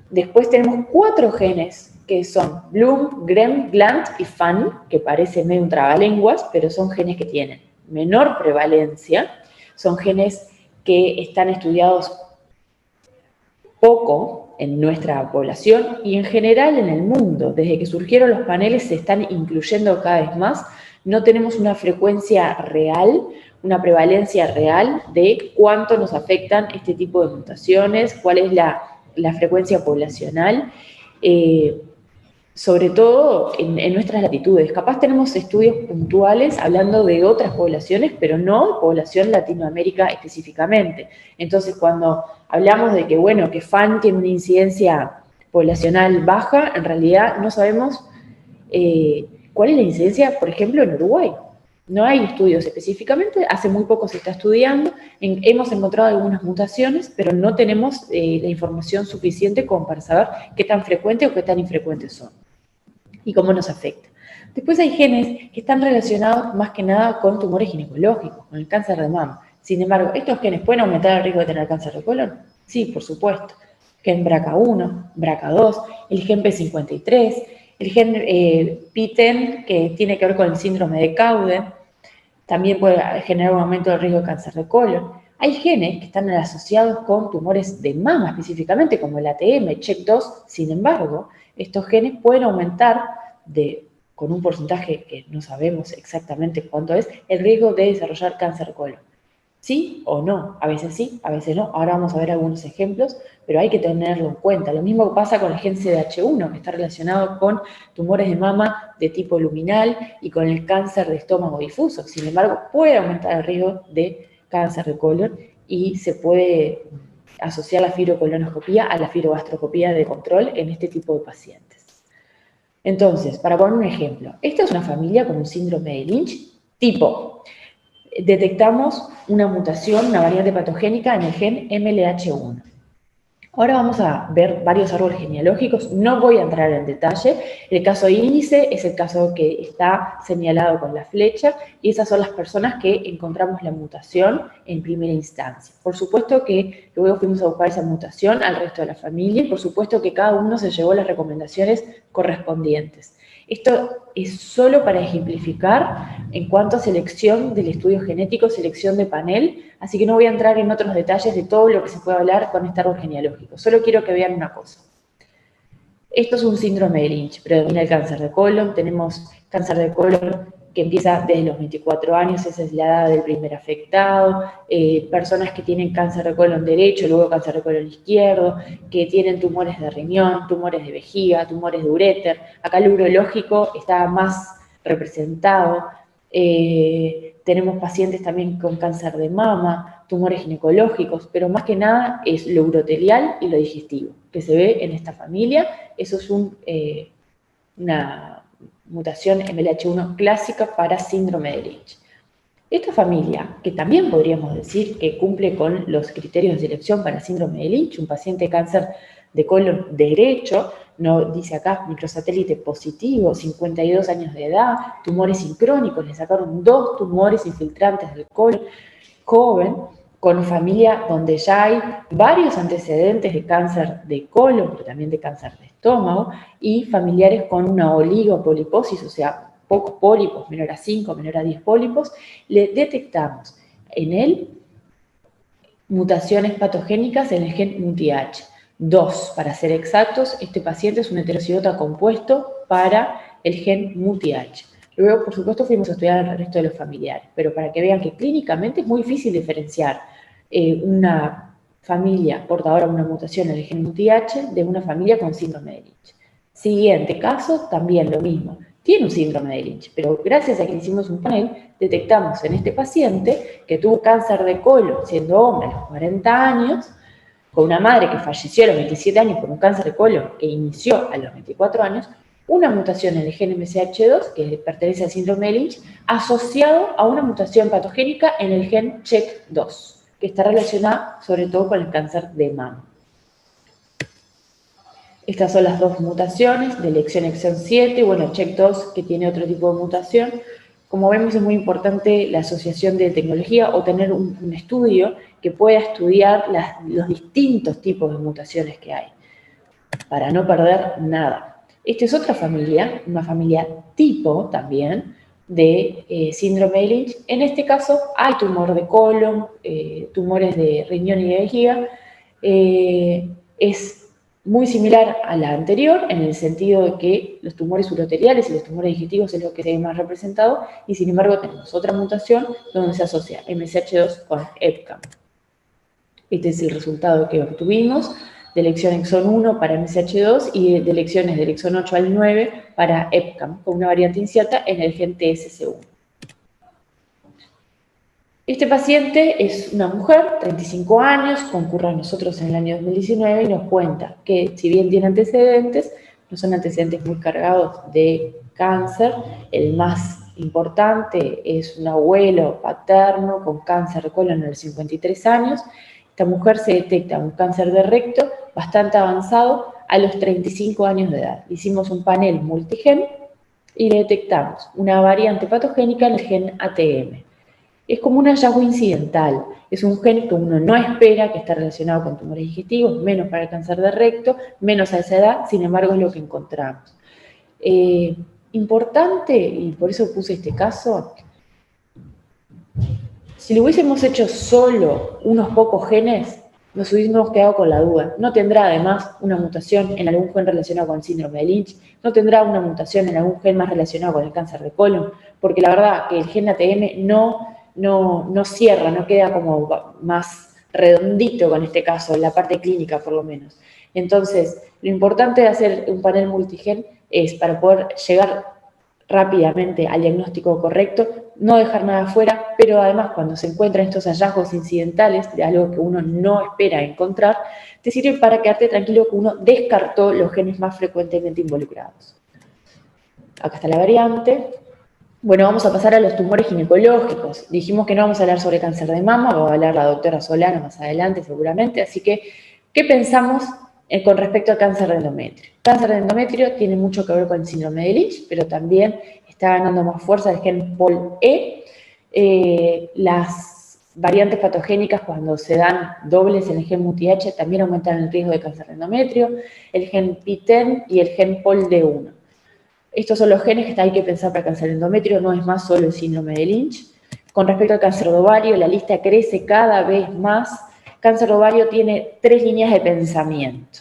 Después tenemos 4 genes que son Bloom, GREM, GLANT y FAN, que parece medio un trabalenguas, pero son genes que tienen menor prevalencia, son genes que están estudiados poco en nuestra población y en general en el mundo. Desde que surgieron los paneles se están incluyendo cada vez más. No tenemos una frecuencia real, una prevalencia real de cuánto nos afectan este tipo de mutaciones, cuál es la frecuencia poblacional, sobre todo en nuestras latitudes. Capaz tenemos estudios puntuales hablando de otras poblaciones, pero no población Latinoamérica específicamente. Entonces, cuando hablamos de que, bueno, que FAN tiene una incidencia poblacional baja, en realidad no sabemos cuál es la incidencia, por ejemplo, en Uruguay. No hay estudios específicamente, hace muy poco se está estudiando, hemos encontrado algunas mutaciones, pero no tenemos la información suficiente como para saber qué tan frecuentes o qué tan infrecuentes son y cómo nos afecta. Después hay genes que están relacionados más que nada con tumores ginecológicos, con el cáncer de mama. Sin embargo, ¿estos genes pueden aumentar el riesgo de tener cáncer de colon? Sí, por supuesto. Gen BRCA1, BRCA2, el gen P53, el gen PTEN, que tiene que ver con el síndrome de Cowden, también puede generar un aumento del riesgo de cáncer de colon. Hay genes que están asociados con tumores de mama específicamente, como el ATM, CHEK2. Sin embargo, estos genes pueden aumentar con un porcentaje que no sabemos exactamente cuánto es, el riesgo de desarrollar cáncer de colon. ¿Sí o no? A veces sí, a veces no. Ahora vamos a ver algunos ejemplos, pero hay que tenerlo en cuenta. Lo mismo pasa con el gen CDH1, que está relacionado con tumores de mama de tipo luminal y con el cáncer de estómago difuso. Sin embargo, puede aumentar el riesgo de cáncer de colon y se puede asociar la fibrocolonoscopía a la fibrogastroscopía de control en este tipo de pacientes. Entonces, para poner un ejemplo, esta es una familia con un síndrome de Lynch tipo. Detectamos una mutación, una variante patogénica en el gen MLH1. Ahora vamos a ver varios árboles genealógicos, no voy a entrar en detalle. El caso índice es el caso que está señalado con la flecha y esas son las personas que encontramos la mutación en primera instancia. Por supuesto que luego fuimos a buscar esa mutación al resto de la familia y por supuesto que cada uno se llevó las recomendaciones correspondientes. Esto es solo para ejemplificar en cuanto a selección del estudio genético, selección de panel, así que no voy a entrar en otros detalles de todo lo que se puede hablar con este árbol genealógico. Solo quiero que vean una cosa. Esto es un síndrome de Lynch, predomina el cáncer de colon, tenemos cáncer de colon que empieza desde los 24 años, esa es la edad del primer afectado, personas que tienen cáncer de colon derecho, luego cáncer de colon izquierdo, que tienen tumores de riñón, tumores de vejiga, tumores de uréter. Acá el urológico está más representado. Tenemos pacientes también con cáncer de mama, tumores ginecológicos, pero más que nada es lo urotelial y lo digestivo, que se ve en esta familia. Eso es una mutación MLH1 clásica para síndrome de Lynch. Esta familia, que también podríamos decir que cumple con los criterios de selección para síndrome de Lynch, un paciente de cáncer de colon derecho, no dice acá microsatélite positivo, 52 años de edad, tumores sincrónicos, le sacaron 2 tumores infiltrantes del colon, joven, con familia donde ya hay varios antecedentes de cáncer de colon, pero también de cáncer de estómago, y familiares con una oligopoliposis, o sea, pocos pólipos, menor a 5, menor a 10 pólipos, le detectamos en él mutaciones patogénicas en el gen MUTIH. 2, para ser exactos. Este paciente es un heterocigota compuesto para el gen MUTIH. Luego, por supuesto, fuimos a estudiar al resto de los familiares, pero para que vean que clínicamente es muy difícil diferenciar una familia portadora de una mutación en el gen MUTIH de una familia con síndrome de Lynch. Siguiente caso, también lo mismo. Tiene un síndrome de Lynch, pero gracias a que hicimos un panel, detectamos en este paciente que tuvo cáncer de colon siendo hombre a los 40 años, con una madre que falleció a los 27 años por un cáncer de colon que inició a los 24 años, una mutación en el gen MCH2, que pertenece al síndrome de Lynch, asociado a una mutación patogénica en el gen CHEK2, que está relacionada sobre todo con el cáncer de mama. Estas son las dos mutaciones de elección exon 7, bueno, CHEK2 que tiene otro tipo de mutación. Como vemos, es muy importante la asociación de tecnología o tener un estudio que pueda estudiar los distintos tipos de mutaciones que hay, para no perder nada. Esta es otra familia, una familia tipo también, de síndrome de Lynch. En este caso hay tumor de colon, tumores de riñón y de vejiga. Es muy similar a la anterior, en el sentido de que los tumores uroteriales y los tumores digestivos es lo que se ve más representado, y sin embargo tenemos otra mutación donde se asocia MCH2 con EpCAM. Este es el resultado que obtuvimos de elección exon 1 para MCH2 y de elecciones del exon 8 al 9 para EpCAM, con una variante incierta en el gen TSC1. Este paciente es una mujer, 35 años, concurre a nosotros en el año 2019 y nos cuenta que, si bien tiene antecedentes, no son antecedentes muy cargados de cáncer. El más importante es un abuelo paterno con cáncer de colon a los 53 años. Esta mujer se detecta un cáncer de recto bastante avanzado a los 35 años de edad. Hicimos un panel multigen y le detectamos una variante patogénica en el gen ATM. Es como un hallazgo incidental, es un gen que uno no espera que esté relacionado con tumores digestivos, menos para el cáncer de recto, menos a esa edad, sin embargo es lo que encontramos. Importante, y por eso puse este caso, si lo hubiésemos hecho solo unos pocos genes, nos hubiésemos quedado con la duda. No tendrá además una mutación en algún gen relacionado con el síndrome de Lynch, no tendrá una mutación en algún gen más relacionado con el cáncer de colon, porque la verdad que el gen ATM no cierra, no queda como más redondito con este caso, la parte clínica por lo menos. Entonces, lo importante de hacer un panel multigen es para poder llegar rápidamente al diagnóstico correcto, no dejar nada afuera, pero además cuando se encuentran estos hallazgos incidentales de algo que uno no espera encontrar, te sirve para quedarte tranquilo que uno descartó los genes más frecuentemente involucrados. Acá está la variante. Bueno, vamos a pasar a los tumores ginecológicos. Dijimos que no vamos a hablar sobre cáncer de mama, va a hablar la doctora Solano más adelante seguramente, así que, ¿qué pensamos con respecto al cáncer de endometrio? El cáncer de endometrio tiene mucho que ver con el síndrome de Lynch, pero también está ganando más fuerza el gen POL-E. Las variantes patogénicas, cuando se dan dobles en el gen MUTIH, también aumentan el riesgo de cáncer de endometrio, el gen PTEN y el gen POL-D1. Estos son los genes que hay que pensar para cáncer de endometrio, no es más solo el síndrome de Lynch. Con respecto al cáncer de ovario, la lista crece cada vez más. Cáncer de ovario tiene 3 líneas de pensamiento.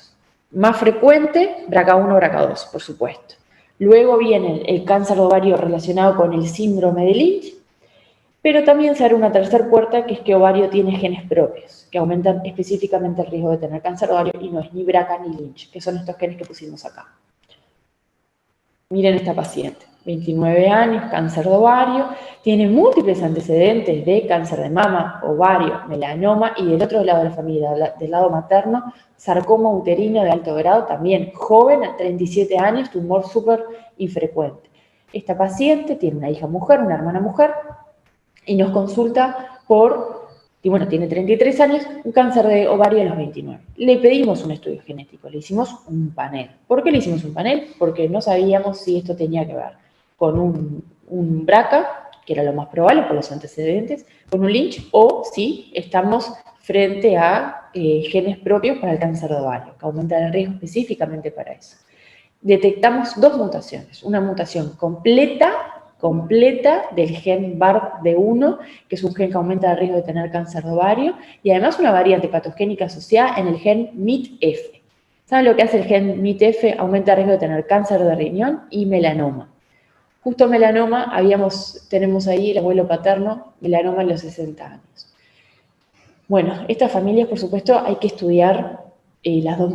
Más frecuente, BRCA1, BRCA2, por supuesto. Luego viene el cáncer de ovario relacionado con el síndrome de Lynch, pero también se abre una tercera puerta, que es que ovario tiene genes propios, que aumentan específicamente el riesgo de tener cáncer de ovario, y no es ni BRCA ni Lynch, que son estos genes que pusimos acá. Miren esta paciente, 29 años, cáncer de ovario, tiene múltiples antecedentes de cáncer de mama, ovario, melanoma, y del otro lado de la familia, del lado materno, sarcoma uterino de alto grado, también joven, a 37 años, tumor súper infrecuente. Esta paciente tiene una hija mujer, una hermana mujer, y nos consulta tiene 33 años, un cáncer de ovario a los 29. Le pedimos un estudio genético, le hicimos un panel. ¿Por qué le hicimos un panel? Porque no sabíamos si esto tenía que ver con un BRCA, que era lo más probable por los antecedentes, con un Lynch, o si estamos frente a genes propios para el cáncer de ovario, que aumentan el riesgo específicamente para eso. Detectamos 2 mutaciones, una mutación completa del gen BARD1, que es un gen que aumenta el riesgo de tener cáncer de ovario, y además una variante patogénica asociada en el gen MIT-F. ¿Saben lo que hace el gen MITF? Aumenta el riesgo de tener cáncer de riñón y melanoma. Justo melanoma, tenemos ahí el abuelo paterno, melanoma en los 60 años. Bueno, estas familias, por supuesto, hay que estudiar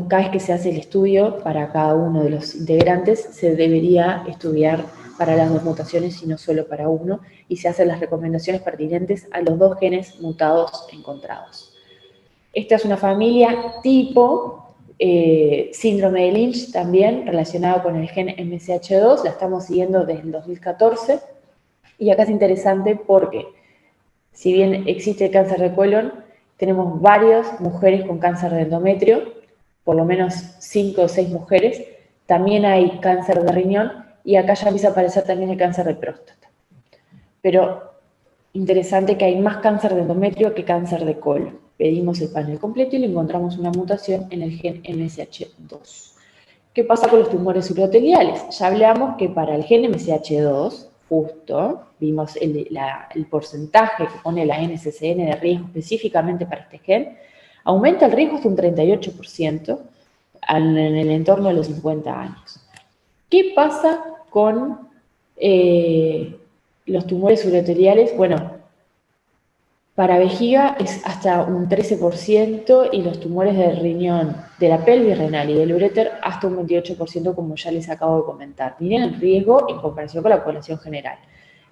cada vez que se hace el estudio para cada uno de los integrantes, se debería estudiar para las dos mutaciones y no solo para uno, y se hacen las recomendaciones pertinentes a los dos genes mutados encontrados. Esta es una familia tipo síndrome de Lynch también, relacionado con el gen MCH2, la estamos siguiendo desde el 2014, y acá es interesante porque, si bien existe el cáncer de colon, tenemos varias mujeres con cáncer de endometrio, por lo menos 5 o 6 mujeres, también hay cáncer de riñón, y acá ya empieza a aparecer también el cáncer de próstata. Pero interesante que hay más cáncer de endometrio que cáncer de colon. Pedimos el panel completo y le encontramos una mutación en el gen MCH2. ¿Qué pasa con los tumores uroteliales? Ya hablamos que para el gen MCH2, justo, vimos el porcentaje que pone la NCCN de riesgo específicamente para este gen, aumenta el riesgo hasta un 38% en el entorno de los 50 años. ¿Qué pasa con los tumores uroteliales? Bueno, para vejiga es hasta un 13% y los tumores del riñón, de la pelvis renal y del uréter hasta un 28%, como ya les acabo de comentar. Miren el riesgo en comparación con la población general.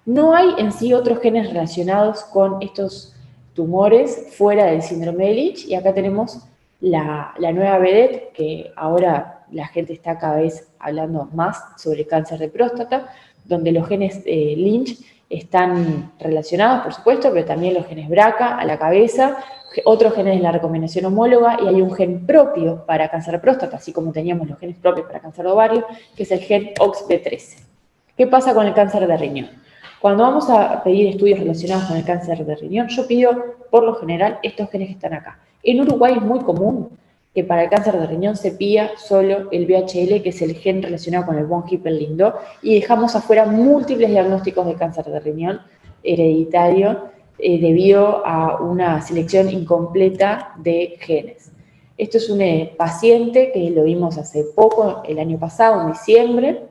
No hay en sí otros genes relacionados con estos tumores fuera del síndrome de Lynch, y acá tenemos la nueva vedette, que ahora la gente está cada vez hablando más sobre cáncer de próstata, donde los genes Lynch están relacionados, por supuesto, pero también los genes BRCA a la cabeza, otros genes de la recombinación homóloga, y hay un gen propio para cáncer de próstata, así como teníamos los genes propios para cáncer de ovario, que es el gen OXB13. ¿Qué pasa con el cáncer de riñón? Cuando vamos a pedir estudios relacionados con el cáncer de riñón, yo pido, por lo general, estos genes que están acá. En Uruguay es muy común que para el cáncer de riñón se pida solo el VHL, que es el gen relacionado con el von Hippel-Lindau, y dejamos afuera múltiples diagnósticos de cáncer de riñón hereditario debido a una selección incompleta de genes. Esto es un paciente que lo vimos hace poco, el año pasado, en diciembre,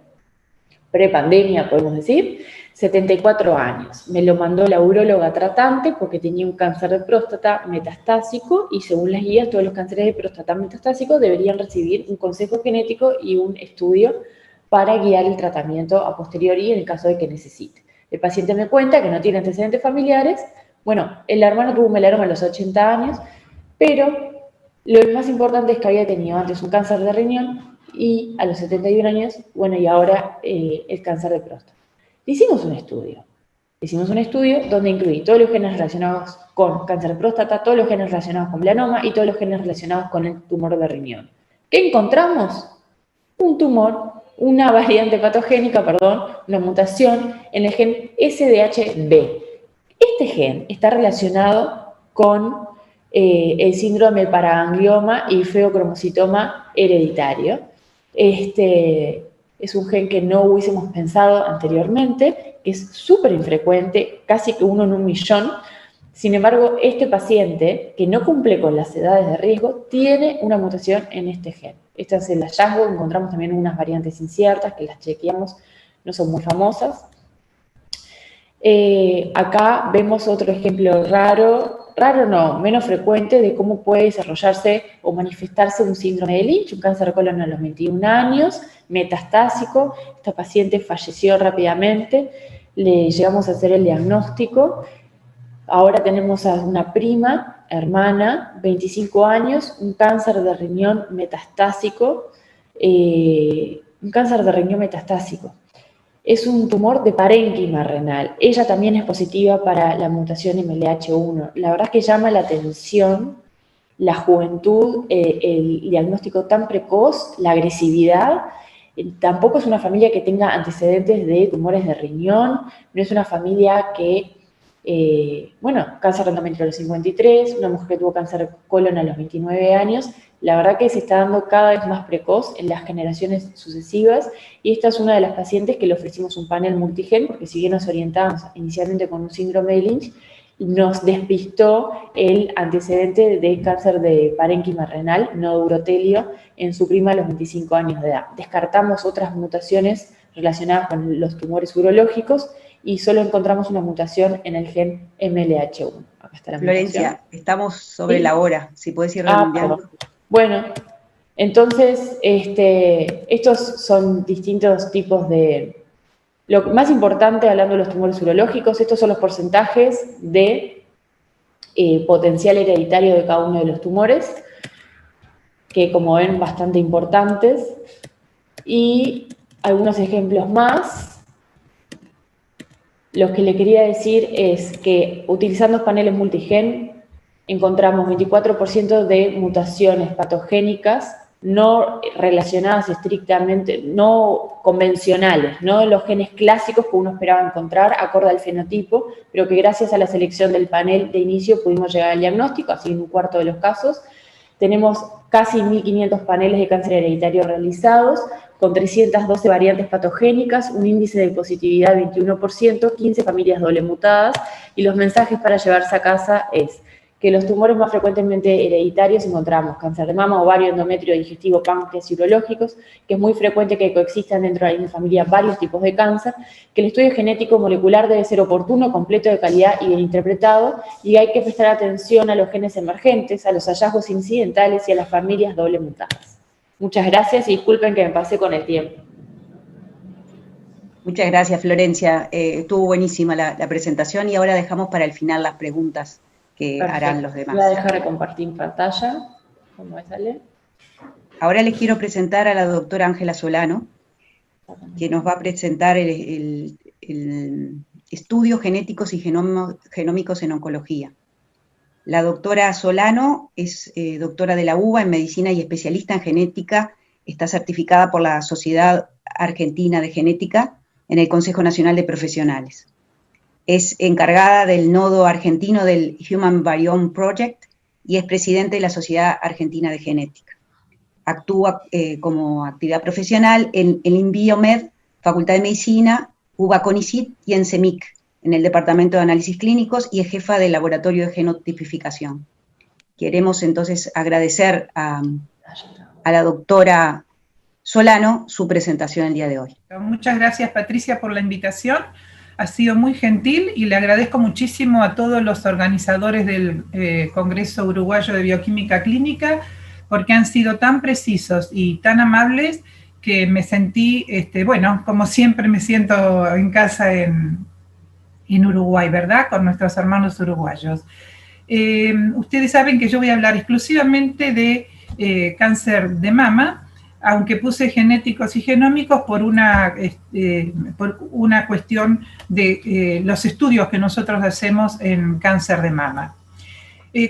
prepandemia podemos decir, 74 años. Me lo mandó la uróloga tratante porque tenía un cáncer de próstata metastásico, y según las guías todos los cánceres de próstata metastásicos deberían recibir un consejo genético y un estudio para guiar el tratamiento a posteriori en el caso de que necesite. El paciente me cuenta que no tiene antecedentes familiares. Bueno, el hermano tuvo un melanoma a los 80 años, pero lo más importante es que había tenido antes un cáncer de riñón y a los 71 años, bueno, y ahora el cáncer de próstata. Hicimos un estudio donde incluí todos los genes relacionados con cáncer de próstata, todos los genes relacionados con melanoma y todos los genes relacionados con el tumor de riñón. ¿Qué encontramos? Un tumor, una variante patogénica, una mutación en el gen SDHB. Este gen está relacionado con el síndrome del paraganglioma y feocromocitoma hereditario. Es un gen que no hubiésemos pensado anteriormente, que es súper infrecuente, casi que 1 en 1 millón. Sin embargo, este paciente, que no cumple con las edades de riesgo, tiene una mutación en este gen. Este es el hallazgo. Encontramos también unas variantes inciertas que las chequeamos, no son muy famosas. Acá vemos otro ejemplo menos frecuente, de cómo puede desarrollarse o manifestarse un síndrome de Lynch, un cáncer de colon a los 21 años, metastásico. Esta paciente falleció rápidamente, le llegamos a hacer el diagnóstico. Ahora tenemos a una prima, hermana, 25 años, un cáncer de riñón metastásico, Es un tumor de parénquima renal. Ella también es positiva para la mutación MLH1. La verdad es que llama la atención la juventud, el diagnóstico tan precoz, la agresividad. Tampoco es una familia que tenga antecedentes de tumores de riñón, no es una familia que, cáncer de endometrio a los 53, una mujer que tuvo cáncer de colon a los 29 años. La verdad que se está dando cada vez más precoz en las generaciones sucesivas, y esta es una de las pacientes que le ofrecimos un panel multigen, porque si bien nos orientamos inicialmente con un síndrome de Lynch, nos despistó el antecedente de cáncer de parénquima renal, nodo urotelio, en su prima a los 25 años de edad. Descartamos otras mutaciones relacionadas con los tumores urológicos y solo encontramos una mutación en el gen MLH1. Acá está la Florencia, mutación. estamos sobre la hora, si puedes ir redondeando. Bueno, entonces estos son distintos tipos de... Lo más importante, hablando de los tumores urológicos, estos son los porcentajes de potencial hereditario de cada uno de los tumores, que como ven, bastante importantes. Y algunos ejemplos más. Lo que le quería decir es que utilizando paneles multigen, encontramos 24% de mutaciones patogénicas no relacionadas estrictamente, no convencionales, no los genes clásicos que uno esperaba encontrar acorde al fenotipo, pero que gracias a la selección del panel de inicio pudimos llegar al diagnóstico, así en un cuarto de los casos. Tenemos casi 1.500 paneles de cáncer hereditario realizados, con 312 variantes patogénicas, un índice de positividad de 21%, 15 familias doble mutadas, y los mensajes para llevarse a casa es que los tumores más frecuentemente hereditarios encontramos cáncer de mama, ovario, endometrio, digestivo, páncreas y urológicos, que es muy frecuente que coexistan dentro de la misma familia varios tipos de cáncer, que el estudio genético molecular debe ser oportuno, completo, de calidad y bien interpretado, y hay que prestar atención a los genes emergentes, a los hallazgos incidentales y a las familias doble mutadas. Muchas gracias y disculpen que me pasé con el tiempo. Muchas gracias, Florencia. Estuvo buenísima la presentación y ahora dejamos para el final las preguntas que harán los demás. Voy a dejar de compartir pantalla. ¿Cómo me sale? Ahora les quiero presentar a la doctora Ángela Solano, que nos va a presentar el estudios genéticos y genómicos en oncología. La doctora Solano es doctora de la UBA en medicina y especialista en genética, está certificada por la Sociedad Argentina de Genética en el Consejo Nacional de Profesionales. Es encargada del nodo argentino del Human Biome Project y es presidente de la Sociedad Argentina de Genética. Actúa como actividad profesional en el INBiomed, Facultad de Medicina, UBA CONICYT y en CEMIC, en el Departamento de Análisis Clínicos, y es jefa del Laboratorio de Genotipificación. Queremos entonces agradecer a la doctora Solano su presentación el día de hoy. Muchas gracias, Patricia, por la invitación. Ha sido muy gentil y le agradezco muchísimo a todos los organizadores del Congreso Uruguayo de Bioquímica Clínica, porque han sido tan precisos y tan amables que me sentí, bueno, como siempre me siento en casa en Uruguay, ¿verdad? Con nuestros hermanos uruguayos. Ustedes saben que yo voy a hablar exclusivamente de cáncer de mama, aunque puse genéticos y genómicos por una cuestión de los estudios que nosotros hacemos en cáncer de mama.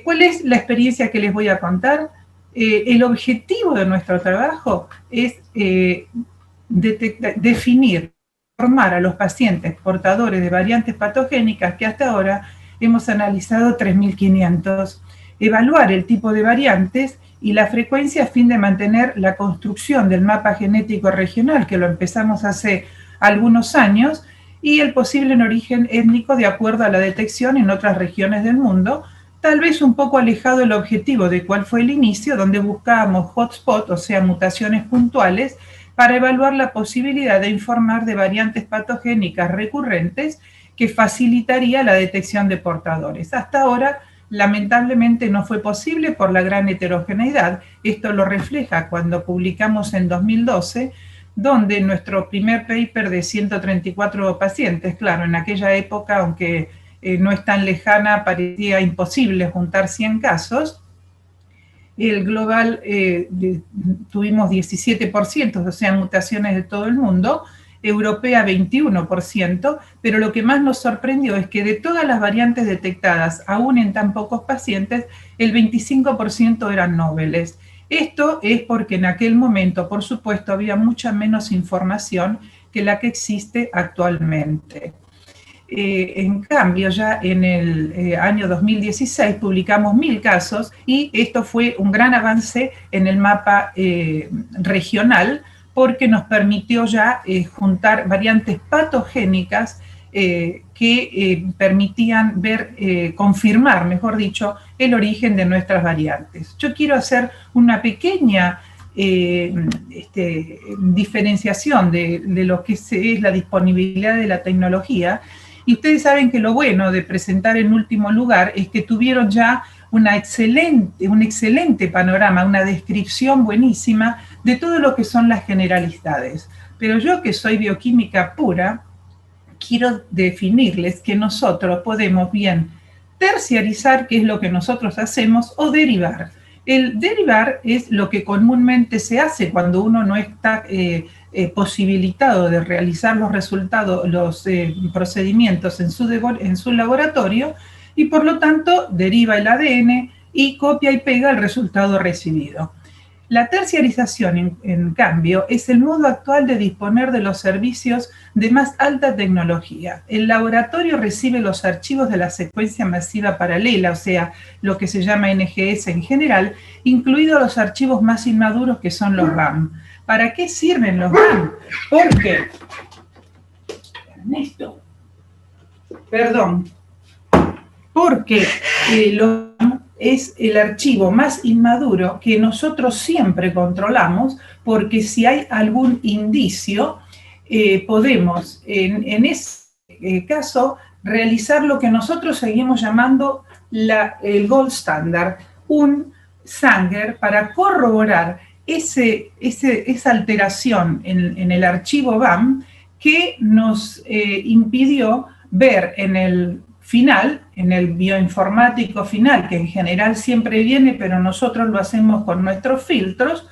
¿Cuál es la experiencia que les voy a contar? El objetivo de nuestro trabajo es definir, formar a los pacientes portadores de variantes patogénicas, que hasta ahora hemos analizado 3.500, evaluar el tipo de variantes y la frecuencia a fin de mantener la construcción del mapa genético regional, que lo empezamos hace algunos años, y el posible en origen étnico de acuerdo a la detección en otras regiones del mundo, tal vez un poco alejado del objetivo de cuál fue el inicio, donde buscábamos hotspot, o sea, mutaciones puntuales, para evaluar la posibilidad de informar de variantes patogénicas recurrentes que facilitaría la detección de portadores. Hasta ahora, lamentablemente no fue posible por la gran heterogeneidad. Esto lo refleja cuando publicamos en 2012, donde nuestro primer paper de 134 pacientes, claro, en aquella época, aunque no es tan lejana, parecía imposible juntar 100 casos, el global tuvimos 17%, o sea, mutaciones de todo el mundo, europea 21%, pero lo que más nos sorprendió es que de todas las variantes detectadas, aún en tan pocos pacientes, el 25% eran noveles. Esto es porque en aquel momento, por supuesto, había mucha menos información que la que existe actualmente. En cambio, ya en el año 2016 publicamos 1.000 casos y esto fue un gran avance en el mapa regional, porque nos permitió ya juntar variantes patogénicas que permitían confirmar, mejor dicho, el origen de nuestras variantes. Yo quiero hacer una pequeña diferenciación de lo que es la disponibilidad de la tecnología, y ustedes saben que lo bueno de presentar en último lugar es que tuvieron ya un excelente panorama, una descripción buenísima de todo lo que son las generalidades. Pero yo, que soy bioquímica pura, quiero definirles que nosotros podemos bien terciarizar, que es lo que nosotros hacemos, o derivar. El derivar es lo que comúnmente se hace cuando uno no está posibilitado de realizar los resultados, los procedimientos en su laboratorio, y por lo tanto deriva el ADN y copia y pega el resultado recibido. La terciarización, en cambio, es el modo actual de disponer de los servicios de más alta tecnología. El laboratorio recibe los archivos de la secuencia masiva paralela, o sea, lo que se llama NGS en general, incluidos los archivos más inmaduros, que son los BAM. ¿Para qué sirven los BAM? Porque los BAM es el archivo más inmaduro que nosotros siempre controlamos, porque si hay algún indicio, podemos en ese caso realizar lo que nosotros seguimos llamando el gold standard, un Sanger, para corroborar esa alteración en el archivo BAM que nos impidió ver en el final, en el bioinformático final, que en general siempre viene, pero nosotros lo hacemos con nuestros filtros,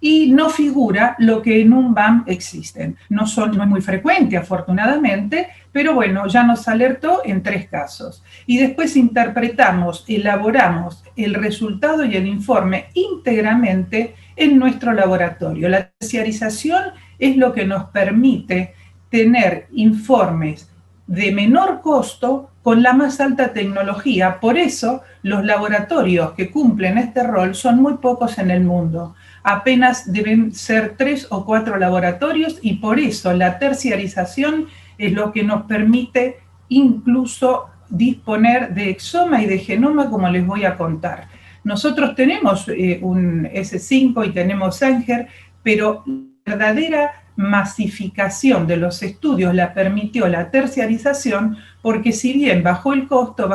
y no figura lo que en un BAM existen. No es muy frecuente, afortunadamente, pero bueno, ya nos alertó en 3 casos. Y después interpretamos, elaboramos el resultado y el informe íntegramente en nuestro laboratorio. La terciarización es lo que nos permite tener informes de menor costo con la más alta tecnología. Por eso los laboratorios que cumplen este rol son muy pocos en el mundo. Apenas deben ser 3 o 4 laboratorios, y por eso la terciarización es lo que nos permite incluso disponer de exoma y de genoma, como les voy a contar. Nosotros tenemos un S5 y tenemos Sanger, pero la verdadera masificación de los estudios la permitió la terciarización, porque si bien bajó el costo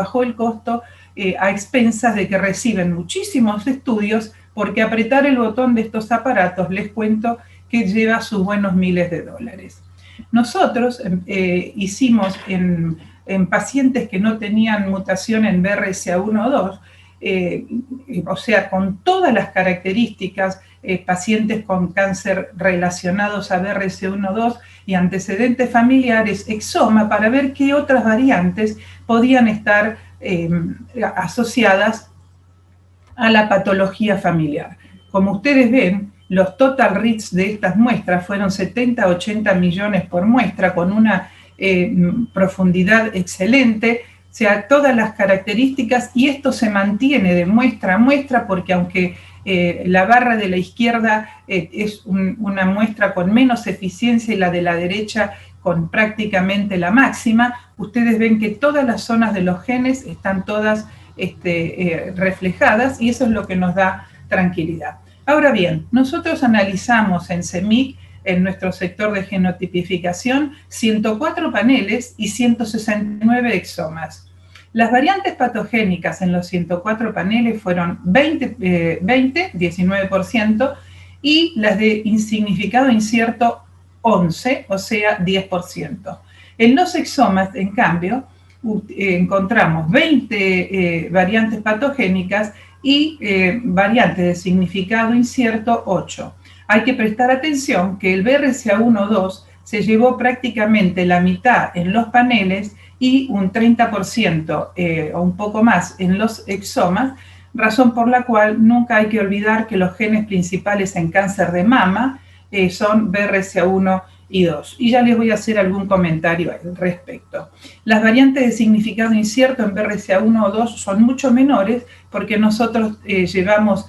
a expensas de que reciben muchísimos estudios, porque apretar el botón de estos aparatos, les cuento que lleva sus buenos miles de dólares. Nosotros hicimos en pacientes que no tenían mutación en BRCA1 o 2, o sea, con todas las características, pacientes con cáncer relacionados a BRCA1 o 2 y antecedentes familiares, exoma, para ver qué otras variantes podían estar asociadas a la patología familiar. Como ustedes ven, los total reads de estas muestras fueron 70 a 80 millones por muestra, con una profundidad excelente, o sea, todas las características, y esto se mantiene de muestra a muestra, porque aunque la barra de la izquierda es una muestra con menos eficiencia y la de la derecha con prácticamente la máxima, ustedes ven que todas las zonas de los genes están todas reflejadas, y eso es lo que nos da tranquilidad. Ahora bien, nosotros analizamos en CEMIC, en nuestro sector de genotipificación, 104 paneles y 169 exomas. Las variantes patogénicas en los 104 paneles fueron 19%, y las de insignificado incierto 11%, o sea, 10%. En los exomas, en cambio, encontramos 20 variantes patogénicas y variantes de significado incierto 8. Hay que prestar atención que el BRCA1-2 se llevó prácticamente la mitad en los paneles y un 30% o un poco más en los exomas, razón por la cual nunca hay que olvidar que los genes principales en cáncer de mama son BRCA1 y 2. Y ya les voy a hacer algún comentario al respecto. Las variantes de significado incierto en BRCA1 o 2 son mucho menores, porque nosotros llevamos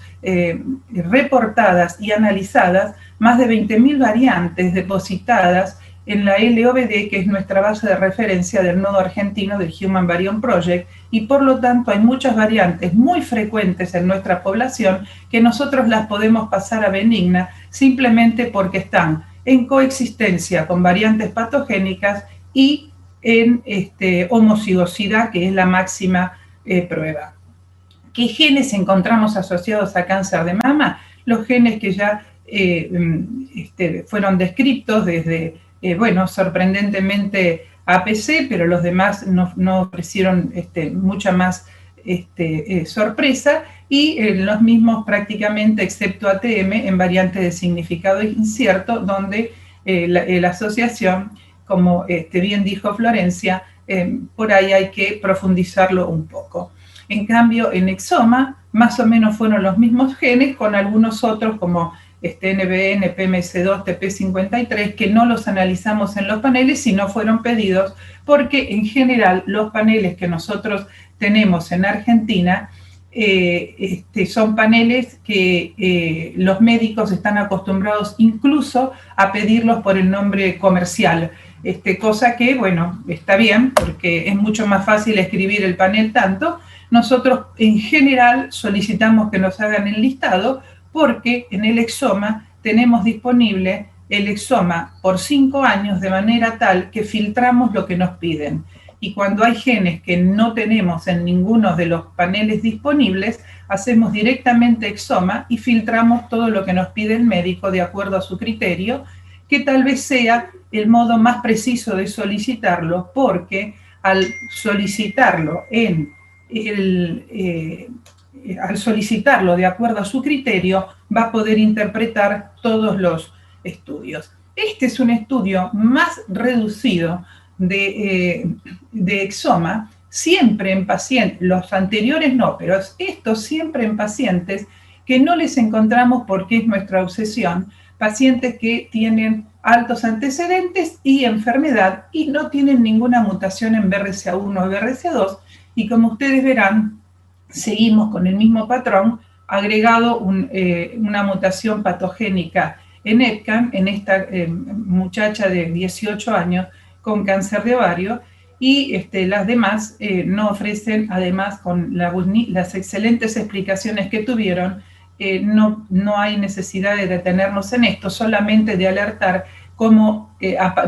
reportadas y analizadas más de 20.000 variantes depositadas en la LOBD, que es nuestra base de referencia del nodo argentino del Human Variome Project, y por lo tanto hay muchas variantes muy frecuentes en nuestra población que nosotros las podemos pasar a benigna simplemente porque están en coexistencia con variantes patogénicas y en homocigosidad, que es la máxima prueba. ¿Qué genes encontramos asociados a cáncer de mama? Los genes que ya fueron descritos desde, bueno, sorprendentemente APC, pero los demás no ofrecieron mucha más sorpresa, y los mismos prácticamente, excepto ATM, en variante de significado incierto, donde la asociación, como bien dijo Florencia, por ahí hay que profundizarlo un poco. En cambio, en exoma, más o menos fueron los mismos genes, con algunos otros como NBN, PMS2, TP53, que no los analizamos en los paneles, sino fueron pedidos, porque en general los paneles que nosotros tenemos en Argentina son paneles que los médicos están acostumbrados incluso a pedirlos por el nombre comercial, cosa que, bueno, está bien, porque es mucho más fácil escribir el panel tanto. Nosotros en general solicitamos que nos hagan el listado, porque en el exoma tenemos disponible el exoma por 5 años, de manera tal que filtramos lo que nos piden. Y cuando hay genes que no tenemos en ninguno de los paneles disponibles, hacemos directamente exoma y filtramos todo lo que nos pide el médico de acuerdo a su criterio, que tal vez sea el modo más preciso de solicitarlo, porque al solicitarlo al solicitarlo de acuerdo a su criterio, va a poder interpretar todos los estudios. Este es un estudio más reducido de exoma, siempre en pacientes, los anteriores no, pero estos siempre en pacientes que no les encontramos, porque es nuestra obsesión, pacientes que tienen altos antecedentes y enfermedad y no tienen ninguna mutación en BRCA1 o BRCA2, y como ustedes verán, seguimos con el mismo patrón, agregado una mutación patogénica en EPCAM, en esta muchacha de 18 años con cáncer de ovario, y las demás no ofrecen, además con las excelentes explicaciones que tuvieron, no hay necesidad de detenernos en esto, solamente de alertar cómo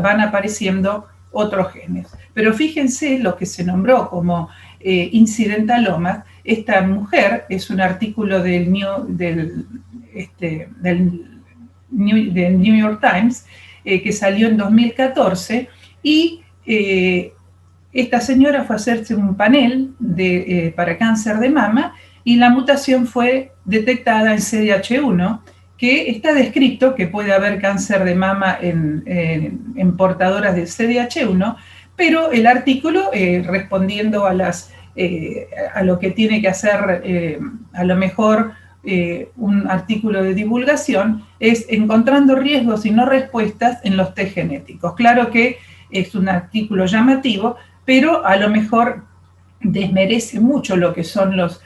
van apareciendo otros genes. Pero fíjense lo que se nombró como incidentalomas. Esta mujer es un artículo del New York Times que salió en 2014, y esta señora fue a hacerse un panel para cáncer de mama, y la mutación fue detectada en CDH1, que está descrito que puede haber cáncer de mama en portadoras de CDH1, pero el artículo, respondiendo a lo que tiene que hacer a lo mejor un artículo de divulgación, es encontrando riesgos y no respuestas en los test genéticos. Claro que es un artículo llamativo, pero a lo mejor desmerece mucho lo que son los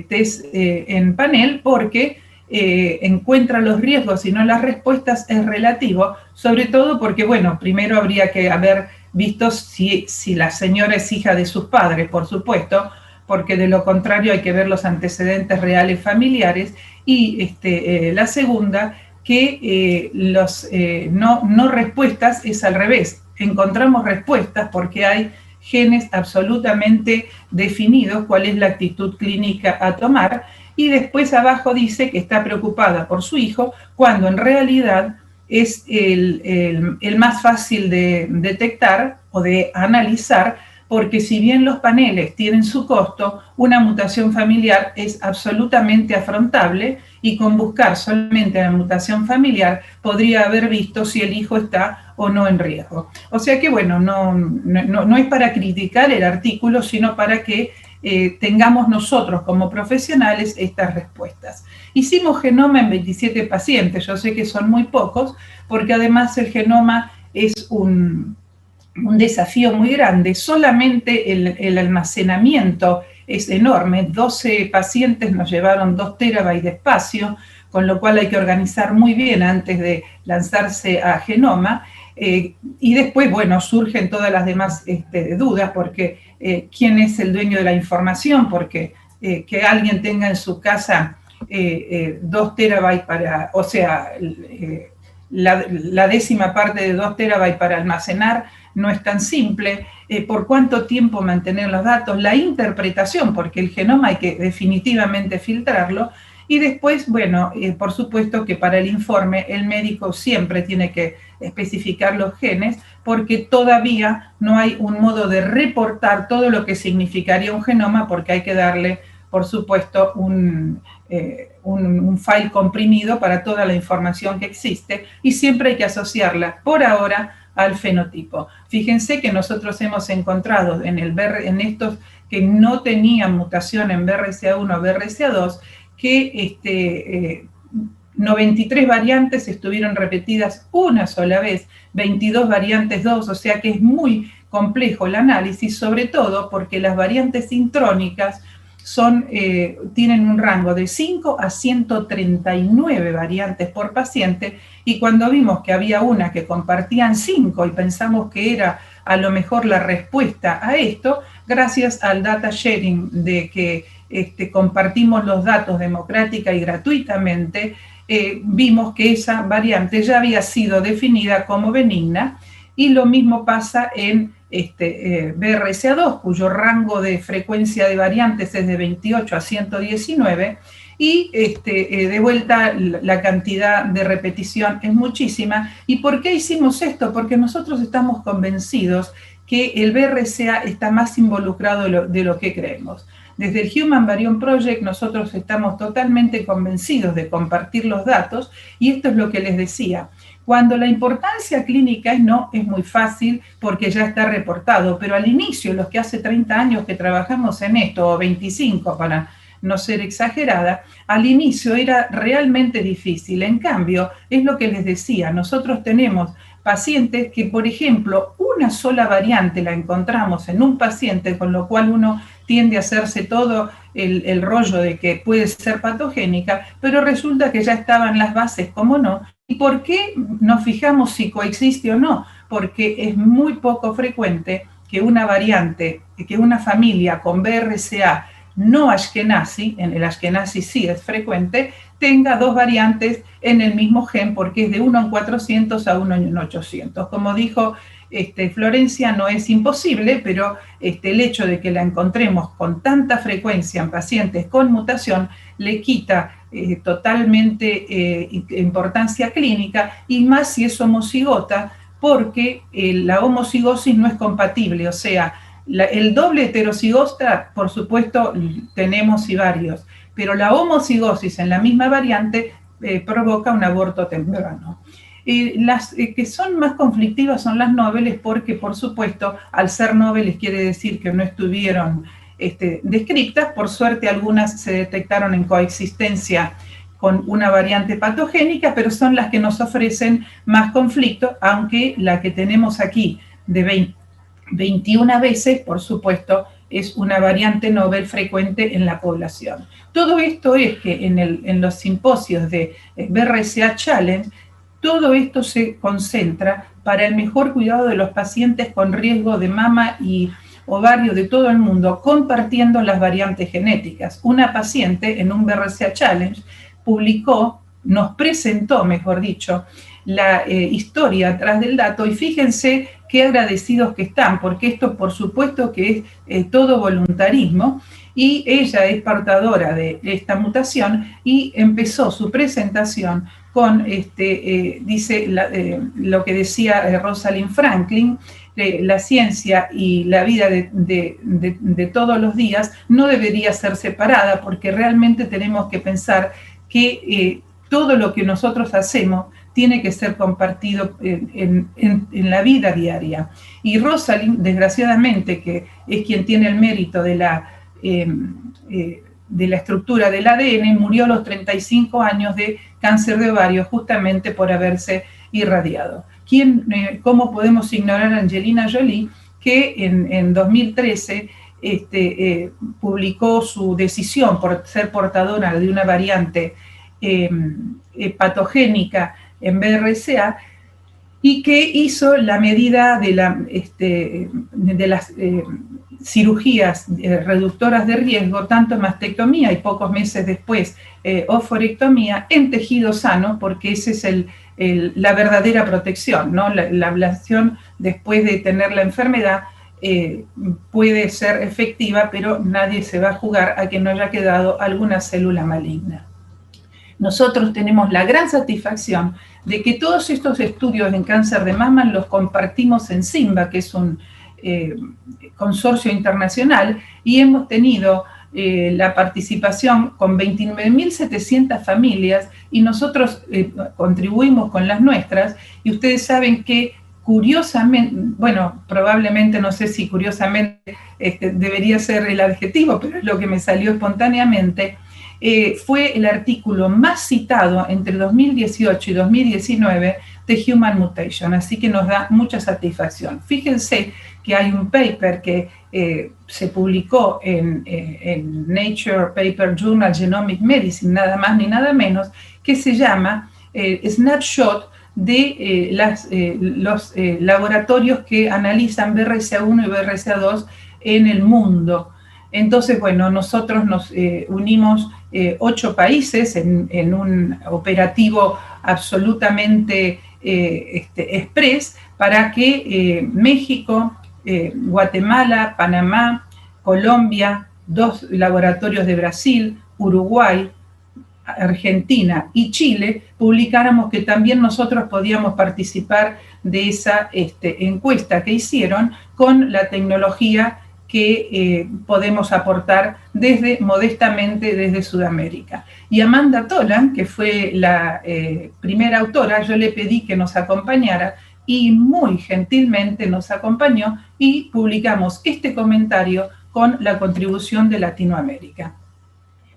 test en panel, porque encuentra los riesgos y no las respuestas, es relativo, sobre todo porque, bueno, primero habría que haber visto si la señora es hija de sus padres, por supuesto, porque de lo contrario hay que ver los antecedentes reales familiares, y la segunda, que no respuestas es al revés, encontramos respuestas porque hay genes absolutamente definidos, cuál es la actitud clínica a tomar, y después abajo dice que está preocupada por su hijo, cuando en realidad es el más fácil de detectar o de analizar, porque si bien los paneles tienen su costo, una mutación familiar es absolutamente afrontable, y con buscar solamente la mutación familiar podría haber visto si el hijo está o no en riesgo. O sea que, bueno, no es para criticar el artículo, sino para que tengamos nosotros como profesionales estas respuestas. Hicimos genoma en 27 pacientes, yo sé que son muy pocos, porque además el genoma es un desafío muy grande. Solamente el almacenamiento es enorme. 12 pacientes nos llevaron 2 terabytes de espacio, con lo cual hay que organizar muy bien antes de lanzarse a genoma. Y después, bueno, surgen todas las demás dudas, porque quién es el dueño de la información, porque que alguien tenga en su casa 2 terabytes para, o sea, la décima parte de 2 terabytes para almacenar no es tan simple. Por cuánto tiempo mantener los datos, la interpretación, porque el genoma hay que definitivamente filtrarlo. Y después, bueno, por supuesto que para el informe el médico siempre tiene que especificar los genes, porque todavía no hay un modo de reportar todo lo que significaría un genoma, porque hay que darle, por supuesto, un file comprimido para toda la información que existe, y siempre hay que asociarla, por ahora, al fenotipo. Fíjense que nosotros hemos encontrado en estos que no tenían mutación en BRCA1 o BRCA2, que 93 variantes estuvieron repetidas una sola vez, 22 variantes 2, o sea que es muy complejo el análisis, sobre todo porque las variantes intrónicas tienen un rango de 5 a 139 variantes por paciente, y cuando vimos que había una que compartían 5 y pensamos que era a lo mejor la respuesta a esto, gracias al data sharing de que compartimos los datos democrática y gratuitamente, vimos que esa variante ya había sido definida como benigna, y lo mismo pasa en BRCA2, cuyo rango de frecuencia de variantes es de 28 a 119, y de vuelta la cantidad de repetición es muchísima. ¿Y por qué hicimos esto? Porque nosotros estamos convencidos que el BRCA está más involucrado de lo que creemos. Desde el Human Variome Project nosotros estamos totalmente convencidos de compartir los datos, y esto es lo que les decía. Cuando la importancia clínica es muy fácil porque ya está reportado, pero al inicio, los que hace 30 años que trabajamos en esto, o 25 para no ser exagerada, al inicio era realmente difícil. En cambio, es lo que les decía, nosotros tenemos pacientes que, por ejemplo, una sola variante la encontramos en un paciente, con lo cual uno tiende a hacerse todo el rollo de que puede ser patogénica, pero resulta que ya estaban las bases, como no. ¿Y por qué nos fijamos si coexiste o no? Porque es muy poco frecuente que una variante, que una familia con BRCA no Ashkenazi, en el Ashkenazi sí es frecuente, tenga 2 variantes en el mismo gen, porque es de 1 en 400 a 1 en 800. Como dijo Florencia, no es imposible, pero el hecho de que la encontremos con tanta frecuencia en pacientes con mutación le quita totalmente importancia clínica, y más si es homocigota, porque la homocigosis no es compatible, o sea, el doble heterocigota, por supuesto, tenemos y varios, pero la homocigosis en la misma variante provoca un aborto temprano. Las que son más conflictivas son las noveles, porque, por supuesto, al ser noveles quiere decir que no estuvieron descritas. Por suerte, algunas se detectaron en coexistencia con una variante patogénica, pero son las que nos ofrecen más conflicto, aunque la que tenemos aquí de 21 veces, por supuesto, es una variante novel frecuente en la población. Todo esto es que en los simposios de BRCA Challenge, todo esto se concentra para el mejor cuidado de los pacientes con riesgo de mama y ovario de todo el mundo, compartiendo las variantes genéticas. Una paciente en un BRCA Challenge nos presentó, mejor dicho, la historia atrás del dato, y fíjense qué agradecidos que están, porque esto por supuesto que es todo voluntarismo, y ella es portadora de esta mutación, y empezó su presentación con, dice lo que decía Rosalind Franklin, la ciencia y la vida de todos los días no debería ser separada, porque realmente tenemos que pensar que todo lo que nosotros hacemos tiene que ser compartido en la vida diaria. Y Rosalind, desgraciadamente, que es quien tiene el mérito de la estructura del ADN, murió a los 35 años de cáncer de ovario, justamente por haberse irradiado. ¿Cómo podemos ignorar a Angelina Jolie, que en 2013 publicó su decisión por ser portadora de una variante patogénica en BRCA, y que hizo la medida de las cirugías reductoras de riesgo, tanto mastectomía y pocos meses después oforectomía, en tejido sano, porque esa es la verdadera protección, ¿no? La ablación después de tener la enfermedad puede ser efectiva, pero nadie se va a jugar a que no haya quedado alguna célula maligna. Nosotros tenemos la gran satisfacción de que todos estos estudios en cáncer de mama los compartimos en SIMBA, que es un consorcio internacional, y hemos tenido la participación con 29.700 familias, y nosotros contribuimos con las nuestras, y ustedes saben que curiosamente, bueno, probablemente, no sé si curiosamente debería ser el adjetivo, pero es lo que me salió espontáneamente, fue el artículo más citado entre 2018 y 2019 de Human Mutation, así que nos da mucha satisfacción. Fíjense que hay un paper que se publicó en Nature Paper Journal Genomic Medicine, nada más ni nada menos, que se llama Snapshot de los laboratorios que analizan BRCA1 y BRCA2 en el mundo. Entonces, bueno, nosotros nos unimos 8 países en un operativo absolutamente express para que México, Guatemala, Panamá, Colombia, 2 laboratorios de Brasil, Uruguay, Argentina y Chile, publicáramos que también nosotros podíamos participar de esa encuesta que hicieron con la tecnología que podemos aportar modestamente desde Sudamérica. Y Amanda Tolan, que fue la primera autora, yo le pedí que nos acompañara y muy gentilmente nos acompañó y publicamos este comentario con la contribución de Latinoamérica.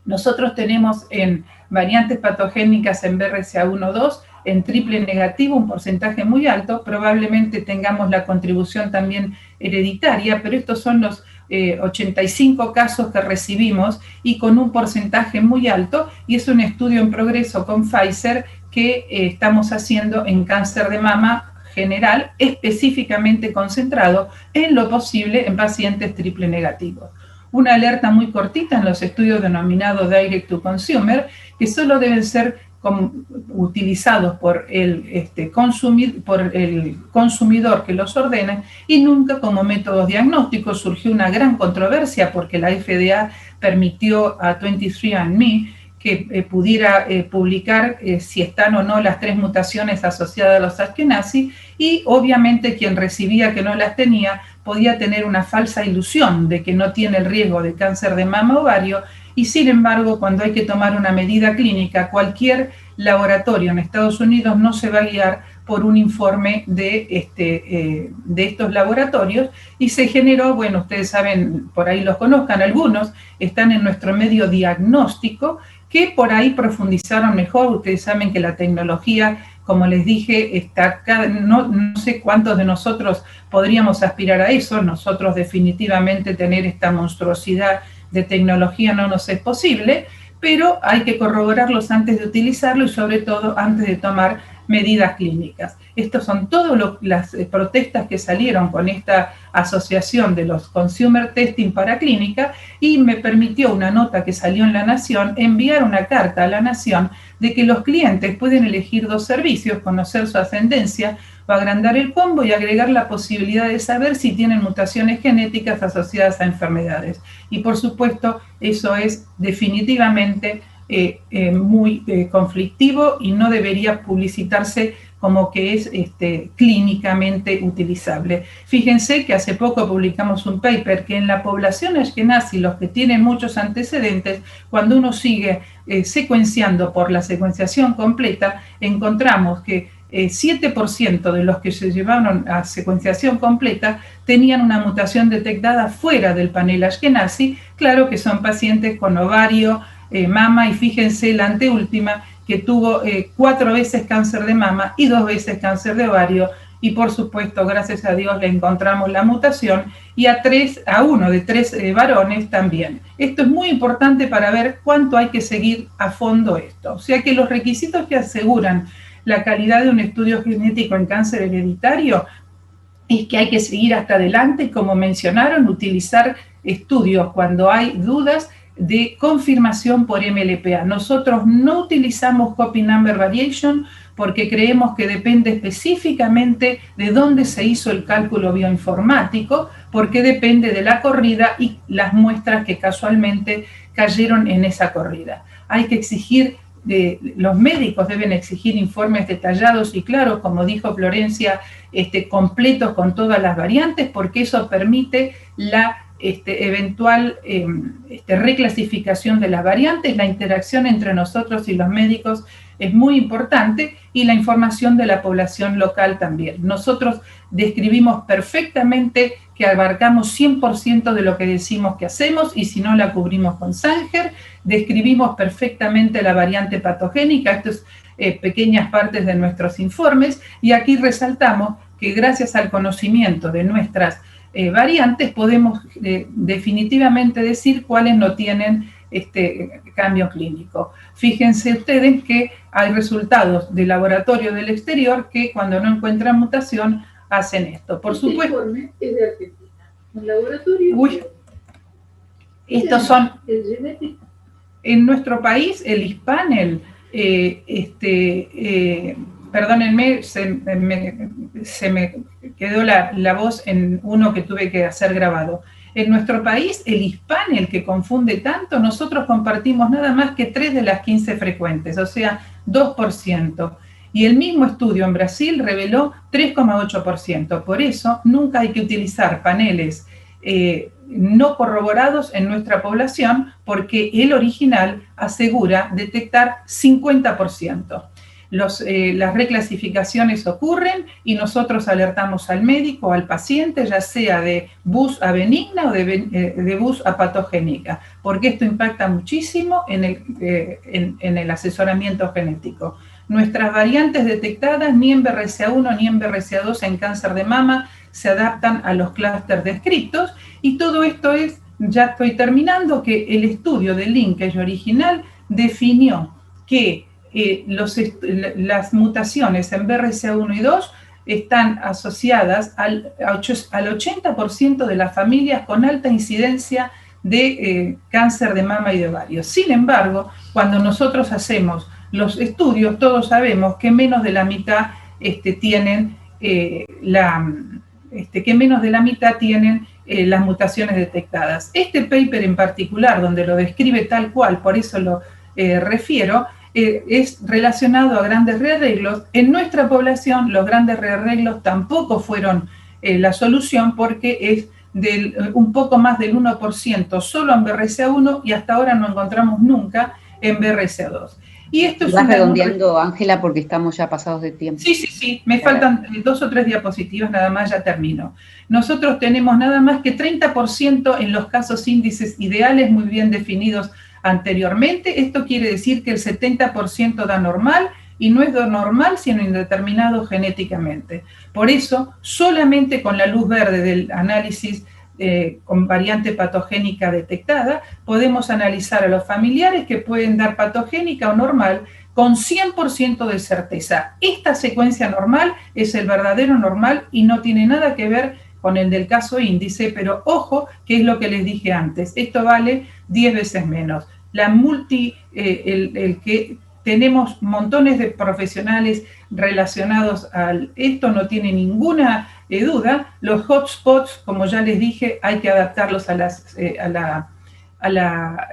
Nosotros tenemos en variantes patogénicas en BRCA1-2, en triple negativo, un porcentaje muy alto, probablemente tengamos la contribución también hereditaria, pero estos son los 85 casos que recibimos y con un porcentaje muy alto, y es un estudio en progreso con Pfizer que estamos haciendo en cáncer de mama general, específicamente concentrado en lo posible en pacientes triple negativos. Una alerta muy cortita en los estudios denominados Direct to Consumer, que solo deben ser utilizados por el consumidor que los ordena y nunca como métodos diagnósticos. Surgió una gran controversia porque la FDA permitió a 23andMe que pudiera publicar si están o no las 3 mutaciones asociadas a los Ashkenazi, y obviamente quien recibía que no las tenía podía tener una falsa ilusión de que no tiene el riesgo de cáncer de mama o ovario, y sin embargo, cuando hay que tomar una medida clínica, cualquier laboratorio en Estados Unidos no se va a guiar por un informe de estos laboratorios, y se generó, bueno, ustedes saben, por ahí los conozcan algunos, están en nuestro medio diagnóstico, que por ahí profundizaron mejor. Ustedes saben que la tecnología, como les dije, no sé cuántos de nosotros podríamos aspirar a eso. Nosotros definitivamente tener esta monstruosidad de tecnología no nos es posible, pero hay que corroborarlos antes de utilizarlo y sobre todo antes de tomar medidas clínicas. Estas son todas las protestas que salieron con esta asociación de los Consumer Testing para clínica, y me permitió una nota que salió en La Nación enviar una carta a La Nación de que los clientes pueden elegir 2 servicios: conocer su ascendencia o agrandar el combo y agregar la posibilidad de saber si tienen mutaciones genéticas asociadas a enfermedades. Y por supuesto, eso es definitivamente muy conflictivo y no debería publicitarse como que es clínicamente utilizable. Fíjense que hace poco publicamos un paper que en la población ashkenazi, los que tienen muchos antecedentes, cuando uno sigue secuenciando por la secuenciación completa, encontramos que 7% de los que se llevaron a secuenciación completa tenían una mutación detectada fuera del panel ashkenazi. Claro que son pacientes con ovario, mama, y fíjense la anteúltima que tuvo 4 veces cáncer de mama y 2 veces cáncer de ovario, y por supuesto, gracias a Dios, le encontramos la mutación, y a 1 de 3 varones también. Esto es muy importante para ver cuánto hay que seguir a fondo esto. O sea que los requisitos que aseguran la calidad de un estudio genético en cáncer hereditario es que hay que seguir hasta adelante, como mencionaron, utilizar estudios cuando hay dudas de confirmación por MLPA. Nosotros no utilizamos copy number variation porque creemos que depende específicamente de dónde se hizo el cálculo bioinformático, porque depende de la corrida y las muestras que casualmente cayeron en esa corrida. Hay que exigir, los médicos deben exigir informes detallados y claros, como dijo Florencia, completos con todas las variantes, porque eso permite la eventual reclasificación de las variantes. La interacción entre nosotros y los médicos es muy importante, y la información de la población local también. Nosotros describimos perfectamente que abarcamos 100% de lo que decimos que hacemos, y si no la cubrimos con Sanger. Describimos perfectamente la variante patogénica, estas pequeñas partes de nuestros informes, y aquí resaltamos que gracias al conocimiento de nuestras variantes podemos definitivamente decir cuáles no tienen cambio clínico. Fíjense ustedes que hay resultados de laboratorio del exterior que cuando no encuentran mutación hacen esto. Por supuesto. El informe es de Argentina. Un laboratorio. Uy, estos son. El genético. En nuestro país, el ISPANEL, perdónenme, se me quedó la voz en uno que tuve que hacer grabado. En nuestro país, el ISPANEL, que confunde tanto, nosotros compartimos nada más que 3 de las 15 frecuentes, o sea, 2%. Y el mismo estudio en Brasil reveló 3,8%. Por eso, nunca hay que utilizar paneles no corroborados en nuestra población, porque el original asegura detectar 50%. Las reclasificaciones ocurren y nosotros alertamos al médico, al paciente, ya sea de BUS a benigna o de BUS a patogénica, porque esto impacta muchísimo en el asesoramiento genético. Nuestras variantes detectadas, ni en BRCA1 ni en BRCA2 en cáncer de mama, se adaptan a los clústeres descritos, y todo esto es, ya estoy terminando, que el estudio de linkage original definió que las mutaciones en BRCA1 y 2 están asociadas al 80% de las familias con alta incidencia de cáncer de mama y de ovario. Sin embargo, cuando nosotros hacemos los estudios, todos sabemos que menos de la mitad tienen las mutaciones detectadas. Este paper en particular, donde lo describe tal cual, por eso lo refiero, es relacionado a grandes rearreglos. En nuestra población, los grandes rearreglos tampoco fueron la solución, porque es un poco más del 1% solo en BRCA1, y hasta ahora no encontramos nunca en BRCA2. Y esto es vas redondeando, Ángela, porque estamos ya pasados de tiempo. Sí, me faltan 2 o 3 diapositivas, nada más, ya termino. Nosotros tenemos nada más que 30% en los casos índices ideales muy bien definidos anteriormente. Esto quiere decir que el 70% da normal, y no es normal sino indeterminado genéticamente. Por eso, solamente con la luz verde del análisis con variante patogénica detectada, podemos analizar a los familiares que pueden dar patogénica o normal con 100% de certeza. Esta secuencia normal es el verdadero normal y no tiene nada que ver con el del caso índice, pero ojo, que es lo que les dije antes, esto vale 10 veces menos. El que tenemos montones de profesionales relacionados a esto, no tiene ninguna duda. Los hotspots, como ya les dije, hay que adaptarlos a la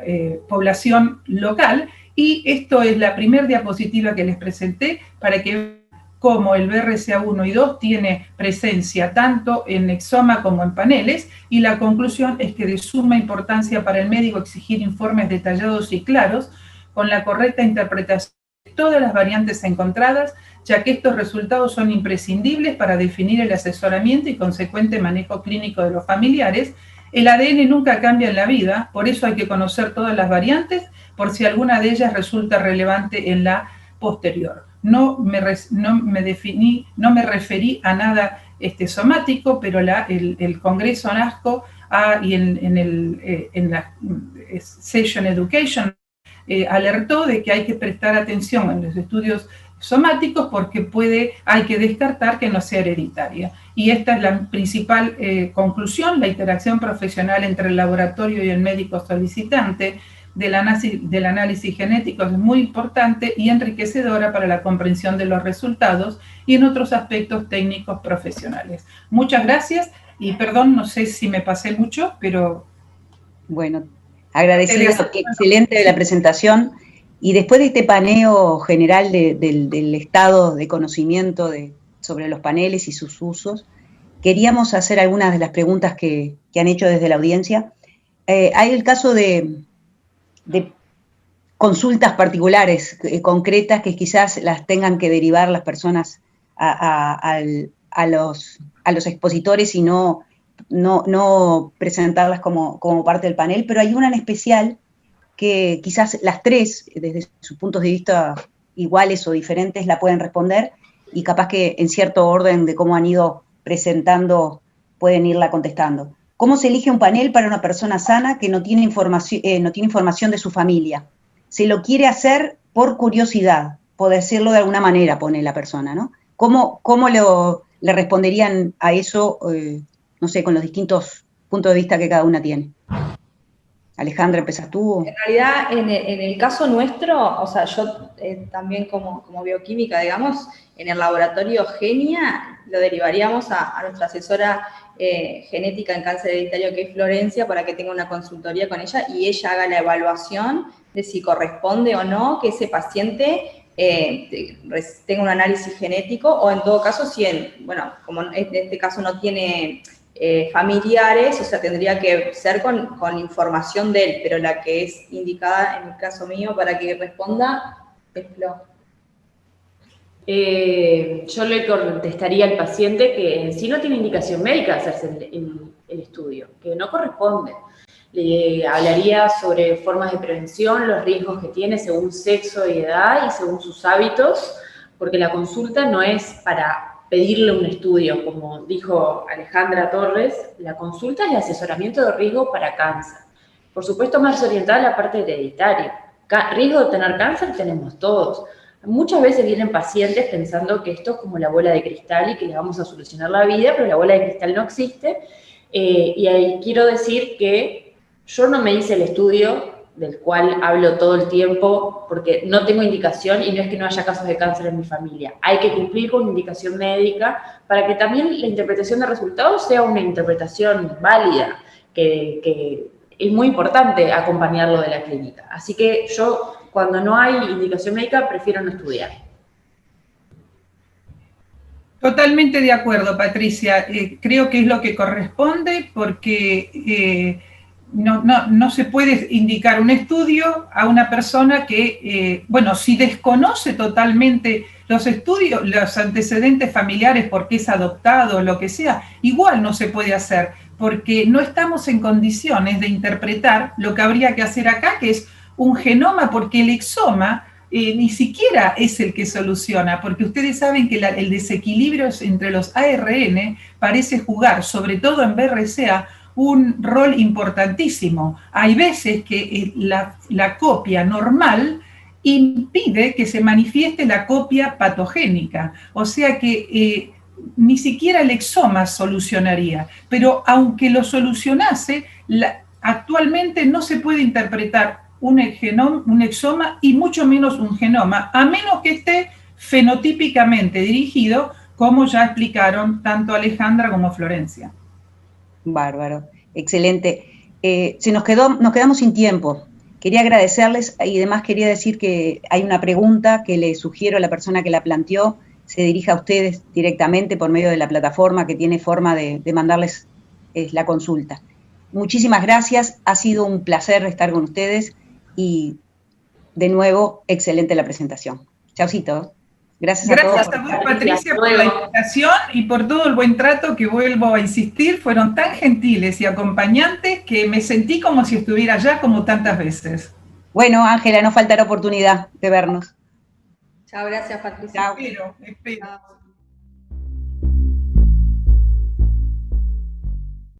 población local, y esto es la primera diapositiva que les presenté para que vean cómo el BRCA1 y 2 tiene presencia tanto en exoma como en paneles, y la conclusión es que de suma importancia para el médico exigir informes detallados y claros con la correcta interpretación de todas las variantes encontradas, ya que estos resultados son imprescindibles para definir el asesoramiento y consecuente manejo clínico de los familiares. El ADN nunca cambia en la vida, por eso hay que conocer todas las variantes, por si alguna de ellas resulta relevante en la posterior. No me referí a nada somático, pero el Congreso ASCO y en la Session Education alertó de que hay que prestar atención en los estudios somáticos porque hay que descartar que no sea hereditaria. Y esta es la principal conclusión: la interacción profesional entre el laboratorio y el médico solicitante del análisis genético es muy importante y enriquecedora para la comprensión de los resultados y en otros aspectos técnicos profesionales. Muchas gracias y perdón, no sé si me pasé mucho, pero... Bueno, agradecida, excelente de la presentación. Y después de este paneo general del estado de conocimiento sobre los paneles y sus usos, queríamos hacer algunas de las preguntas que han hecho desde la audiencia. Hay el caso de consultas particulares, concretas, que quizás las tengan que derivar las personas a los expositores y no presentarlas como parte del panel, pero hay una en especial que quizás las tres, desde sus puntos de vista iguales o diferentes, la pueden responder, y capaz que en cierto orden de cómo han ido presentando pueden irla contestando. ¿Cómo se elige un panel para una persona sana que no tiene información de su familia? Se lo quiere hacer por curiosidad, por decirlo de alguna manera, pone la persona, ¿no? ¿Cómo le responderían a eso, no sé, con los distintos puntos de vista que cada una tiene? Alejandra, ¿empezás tú? En realidad, en el caso nuestro, o sea, yo también como bioquímica, digamos, en el laboratorio Genia lo derivaríamos a nuestra asesora genética en cáncer hereditario, que es Florencia, para que tenga una consultoría con ella y ella haga la evaluación de si corresponde o no que ese paciente tenga un análisis genético, o en todo caso, como en este caso no tiene familiares, o sea, tendría que ser con información de él, pero la que es indicada en el caso mío para que responda es Flo. Yo le contestaría al paciente que si no tiene indicación médica de hacerse el estudio, que no corresponde. Le hablaría sobre formas de prevención, los riesgos que tiene según sexo y edad y según sus hábitos, porque la consulta no es para pedirle un estudio, como dijo Alejandra Torres. La consulta es el asesoramiento de riesgo para cáncer. Por supuesto, más orientada a la parte hereditaria. Riesgo de tener cáncer tenemos todos. Muchas veces vienen pacientes pensando que esto es como la bola de cristal y que le vamos a solucionar la vida, pero la bola de cristal no existe. Y ahí quiero decir que yo no me hice el estudio del cual hablo todo el tiempo porque no tengo indicación y no es que no haya casos de cáncer en mi familia. Hay que cumplir con indicación médica para que también la interpretación de resultados sea una interpretación válida, que es muy importante acompañarlo de la clínica. Así que yo, cuando no hay indicación médica, prefiero no estudiar. Totalmente de acuerdo, Patricia. Creo que es lo que corresponde porque no se puede indicar un estudio a una persona que, si desconoce totalmente los estudios, los antecedentes familiares porque es adoptado o lo que sea, igual no se puede hacer, porque no estamos en condiciones de interpretar lo que habría que hacer acá, que es un genoma, porque el exoma ni siquiera es el que soluciona, porque ustedes saben que el desequilibrio entre los ARN parece jugar, sobre todo en BRCA, un rol importantísimo. Hay veces que la copia normal impide que se manifieste la copia patogénica, o sea que ni siquiera el exoma solucionaría, pero aunque lo solucionase, actualmente no se puede interpretar un exoma y mucho menos un genoma, a menos que esté fenotípicamente dirigido, como ya explicaron tanto Alejandra como Florencia. Bárbaro, excelente. Nos quedamos sin tiempo. Quería agradecerles y además quería decir que hay una pregunta que le sugiero a la persona que la planteó, se dirija a ustedes directamente por medio de la plataforma que tiene forma de mandarles la consulta. Muchísimas gracias, ha sido un placer estar con ustedes y de nuevo, excelente la presentación. Chaucito. Gracias a todos. Gracias a vos, Patricia, por la invitación y por todo el buen trato que vuelvo a insistir. Fueron tan gentiles y acompañantes que me sentí como si estuviera allá como tantas veces. Bueno, Ángela, no faltará oportunidad de vernos. Chao, gracias, Patricia. Espero.